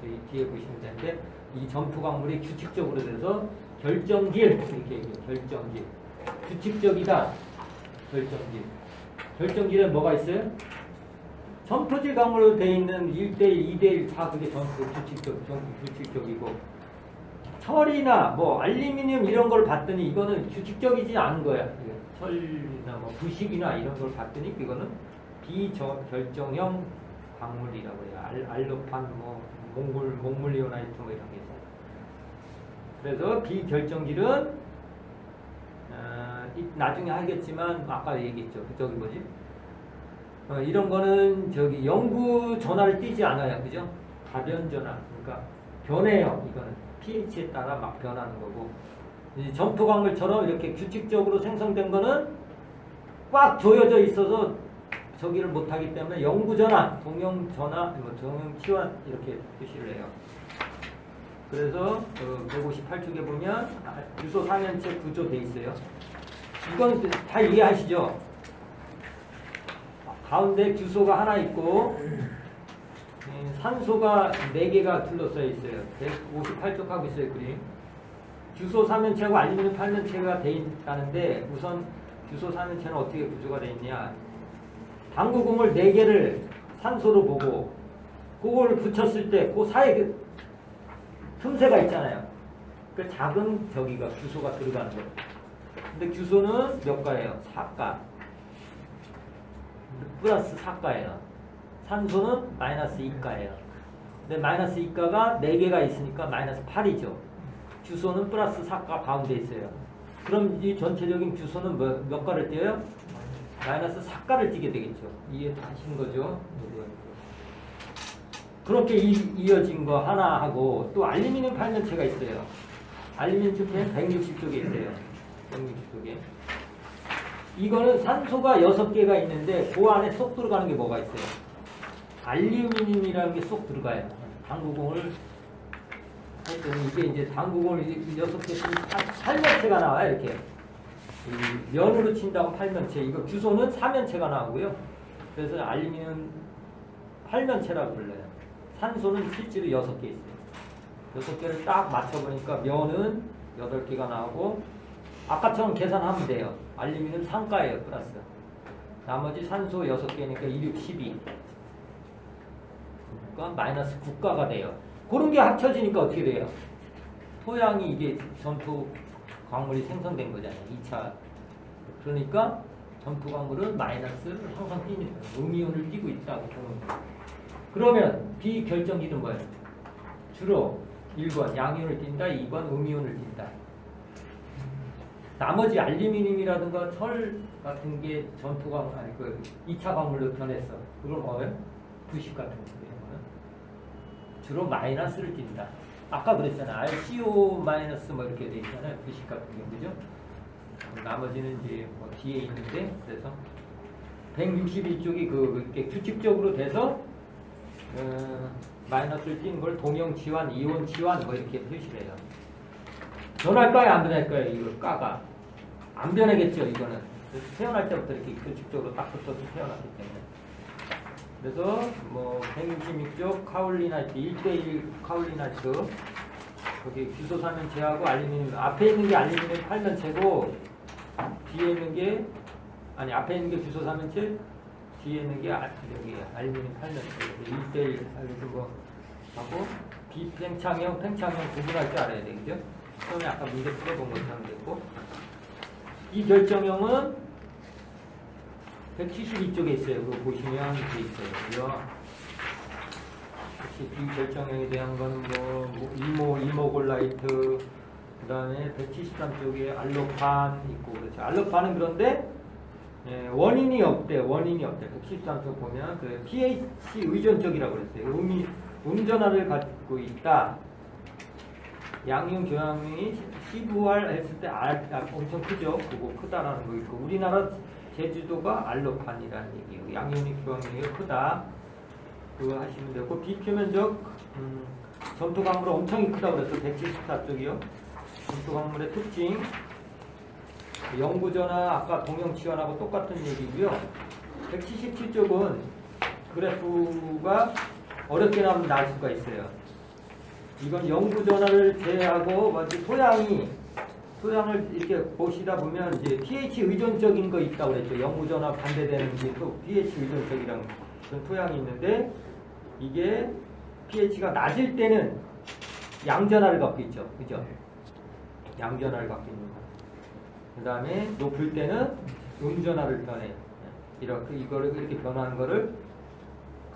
그리고 뒤에 보시면 되는데 이 점토 광물이 규칙적으로 돼서 결정질 이렇게 얘기해요. 결정질 규칙적이다. 결정질 결정질에 뭐가 있어요? 점토질 광물로 되어 있는 1대1, 2대1 다 그게 규칙적이고 철이나 뭐 알루미늄 이런 걸 봤더니 이거는 규칙적이지 않은 거야. 철이나 뭐 부식이나 이런 걸 봤더니 이거는 비결정형 광물이라고 해요. 알로판, 뭐 몽물리오나이트 뭐 이런 게 있어요. 그래서 비결정질은 나중에 하겠지만 아까 얘기했죠. 저기 뭐지? 이런 거는 저기 영구 전화를 띄지 않아요. 그죠? 가변 전화. 그러니까 변해요. 이거는 pH에 따라 막 변하는 거고. 이 점토 광물처럼 이렇게 규칙적으로 생성된 거는 꽉 조여져 있어서 저기를 못하기 때문에 영구 전화, 동형 전화, 뭐 동형 치환 이렇게 표시를 해요. 그래서 158쪽에 보면 규소 삼연체 구조 돼 있어요. 이건 다 이해하시죠? 가운데 규소가 하나 있고 산소가 4개가 둘러싸여 있어요. 158쪽 하고 있어요. 그림. 규소 삼연체하고 알루미늄 팔면체가 돼 있다는데 우선 규소 삼연체는 어떻게 구조가 돼 있냐. 당구공을 4개를 산소로 보고 그걸 붙였을 때 그 사이에 틈새가 있잖아요. 그 작은 저기가 규소가 들어가는 거예요. 근데 규소는 몇 가예요? 4가. 플러스 4가예요. 산소는 마이너스 2가예요. 근데 마이너스 2가가 4개가 있으니까 마이너스 8이죠. 규소는 플러스 4가 가운데 있어요. 그럼 이 전체적인 규소는 몇 가를 띄어요? 마이너스 4가를 띄게 되겠죠. 이해 다 하신 거죠? 그렇게 이어진 거 하나 하고 또 알루미늄 팔면체가 있어요. 알루미늄 160쪽에 있어요. 160쪽에. 이거는 산소가 6개가 있는데 그 안에 쏙 들어가는 게 뭐가 있어요? 알루미늄이라는 게 쏙 들어가요. 당구공을 하여튼 이게 이제 당구공을 6개 팔면체가 나와요. 이렇게 면으로 친다고 팔면체. 이거 규소는 사면체가 나오고요. 그래서 알루미늄 팔면체라고 불러요. 산소는 실제로 6개 있어요. 6개를 딱 맞춰보니까 면은 8개가 나오고 아까처럼 계산하면 돼요. 알루미늄 3가예요. 플러스. 나머지 산소 6개니까 2, 6, 12. 그러니까 마이너스 9가가 돼요. 그런 게 합쳐지니까 어떻게 돼요? 토양이 이게 전투 광물이 생성된 거잖아요. 2차. 그러니까 전투 광물은 마이너스를 항상 띄는 거예요. 음이온을 띄고 있다고 보는 거예요. 그러면 비결정기는 뭐예요? 주로 1번 양이온을 띈다, 2번 음이온을 띈다. 나머지 알루미늄이라든가 철 같은 게 전투 광물, 아니 그 2차 광물로 변했어. 그걸 뭐예요? 부식 같은 거예요. 주로 마이너스를 띈다. 아까 그랬잖아요. CO 마이너스 뭐 이렇게 돼 있잖아요. 부식 같은 경우죠. 나머지는 이제 뭐 뒤에 있는데 그래서 161쪽이 이렇게 규칙적으로 돼서 마이너스를 띈 걸 동형 치환, 이온 치환 뭐 이렇게 표시를 해요. 변할까요? 안 변할까요? 이거 까가 안 변하겠죠. 이거는 그래서 태어날 때부터 이렇게 규칙적으로 딱 붙어서 태어났기 때문에. 그래서 뭐 166쪽 카올리나이트 1대1 카올리나이트 거기 규소 사면체하고 알루미늄 앞에 있는 게 알루미늄 팔면체고 뒤에 있는 게 아니 앞에 있는 게 규소 사면체 뒤에 있는 게 여기 알루미늄 팔면체 1대1 뭐 하고 비팽창형 팽창형 구분할 줄 알아야 되겠죠. 처음에 아까 문제 풀어본 것처럼 됐고 이 결정형은 172쪽에 있어요. 그거 보시면 돼 있어요. 비결정형에 대한 거는 뭐 이모골라이트 그 다음에 173쪽에 알로판 있고 그렇죠. 알로판은 그런데 원인이 없대. 173쪽 보면 그 pH 의존적이라고 그랬어요. 음전하를 갖고 있다. 양이온 교양이 CVR 했을 때 엄청 크죠. 그거 크다라는 거 있고 우리나라 제주도가 알로판이라는 얘기예요. 양이온이 교양이 크다. 그거 하시면 되고 비표면적 전투 광물 엄청 크다고 그래서 174쪽이요. 전투 광물의 특징 영구전화 아까 동형 치환하고 똑같은 얘기고요. 177쪽은 그래프가 어렵게 나오면 나올 수가 있어요. 이건 영구전화를 제외하고 마치 토양을 이렇게 보시다 보면 이제 pH 의존적인 거 있다고 그랬죠. 영구전화 반대되는 게 또 pH 의존적이라는 그런 토양이 있는데 이게 pH가 낮을 때는 양전하를 갖고 있죠. 그죠? 양전하를 갖고 있는 거. 그 다음에 높을 때는 음전하를 변해요. 이거를 이렇게 변하는 거를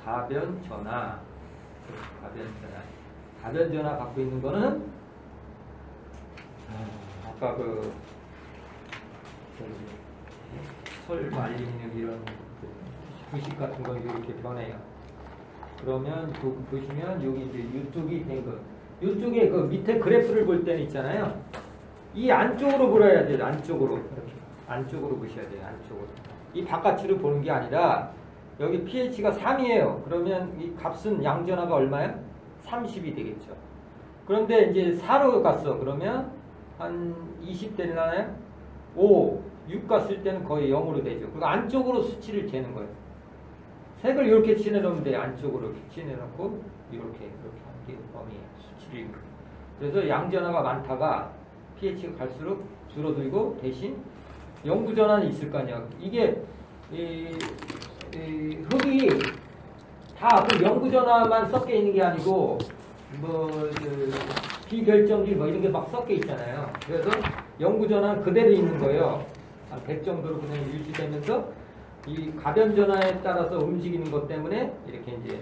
가변전하. 가변전하 갖고 있는 거는 아까 철, 알루미늄 이런 부식 같은 건 이렇게 변해요. 그러면 보시면 여기 이제 이쪽이 된 거. 이쪽에 그 밑에 그래프를 볼 때는 있잖아요. 이 안쪽으로 보셔야 돼요. 안쪽으로 이렇게 안쪽으로 보셔야 돼요. 안쪽으로. 이 바깥으로 보는 게 아니라 여기 pH가 3이에요. 그러면 이 값은 양전하가 얼마야? 30이 되겠죠. 그런데 이제 4로 갔어. 그러면 한 20 되나요? 5, 6 갔을 때는 거의 0으로 되죠. 그리고 안쪽으로 수치를 재는 거예요. 색을 이렇게 칠해놓으면 돼요. 안쪽으로 이렇게 칠해놓고 이렇게 하는 게 범위예요. 수치를. 그래서 양전하가 많다가 pH가 갈수록 줄어들고 대신 영구전환이 있을 거 아니야. 이게 흙이 다 그 영구전화만 섞여 있는 게 아니고 비결정지 뭐 이런 게 막 섞여 있잖아요. 그래서 영구 전화는 그대로 있는 거예요. 한 100 정도로 그냥 유지되면서 이 가변 전화에 따라서 움직이는 것 때문에 이렇게 이제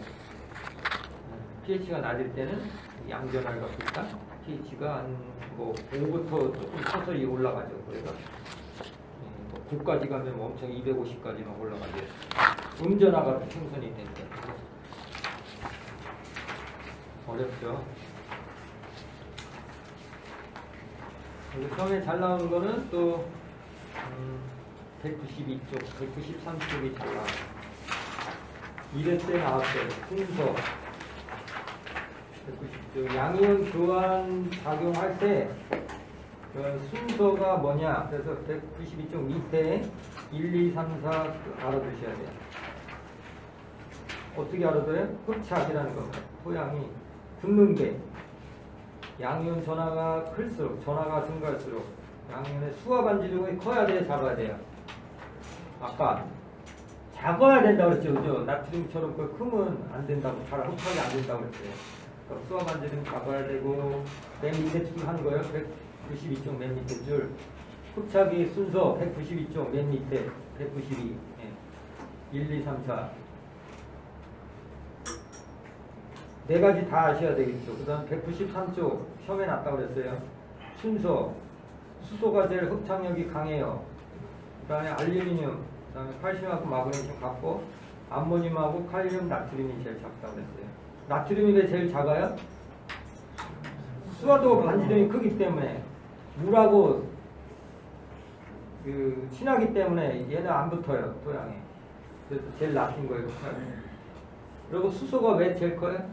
pH가 낮을 때는 양전화를 갖고 있다. pH가 한 뭐 5부터 조금 서서히 올라가죠. 그래서 뭐 9까지 가면 엄청 250까지만 올라가죠. 음전화가 생성이 되니까 어렵죠. 그리고 처음에 잘 나오는 거는 또 192쪽, 193쪽이 잘 나와요. 2회 때 나왔어요. 순서 190쪽. 양이온 교환 작용할 때 순서가 뭐냐? 그래서 192쪽 밑에 1, 2, 3, 4 알아두셔야 돼요. 어떻게 알아둬요? 흡착이라는 겁니다. 토양이 붙는 게 양이온 전하가 클수록 전하가 증가할수록 양이온의 수화 반지름이 커야 돼요, 작아야 돼요? 아까 작아야 된다고 그랬죠, 그죠? 나트륨처럼 그 크면 안 된다고, 잘 흡착이 안 된다고 그랬어요. 그러니까 수화 반지름이 작아야 되고 맨 밑에 줄 하는 거예요. 192쪽 맨 밑에 줄. 흡착이 순서 192쪽 맨 밑에 192. 1, 2, 3, 4. 네 가지 다 아셔야 되겠죠. 그 다음 193쪽 시험에 났다고 그랬어요. 순서 수소가 제일 흡착력이 강해요. 그 다음에 알루미늄, 그 다음에 칼슘하고 마그네슘 같고 암모늄하고 칼륨, 나트륨이 제일 작다고 그랬어요. 나트륨이 왜 제일 작아요? 수화도 반지름이 크기 때문에 물하고 그 친하기 때문에 얘는 안 붙어요, 토양에. 그래서 제일 낮은 거예요. 그리고 수소가 왜 제일 커요?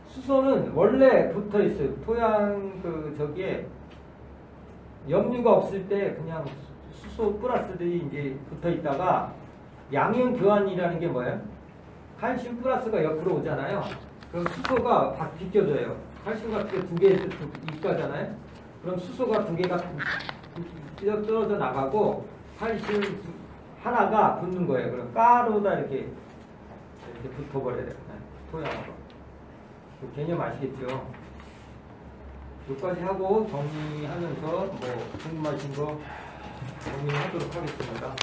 수소는 원래 붙어 있어요. 토양 저기에 염류가 없을 때 그냥 수소 플러스들이 이제 붙어 있다가 양이온 교환이라는 게 뭐예요? 칼슘 플러스가 옆으로 오잖아요. 그럼 수소가 비껴져요. 칼슘 같은 게 두 개 있다잖아요. 그럼 수소가 두 개가 떨어져 나가고 칼슘 하나가 붙는 거예요. 그럼 가로다 이렇게 붙어버려야 돼요. 토양으로. 그 개념 아시겠죠? 여기까지 하고 정리하면서 뭐 궁금하신 거 정리하도록 하겠습니다.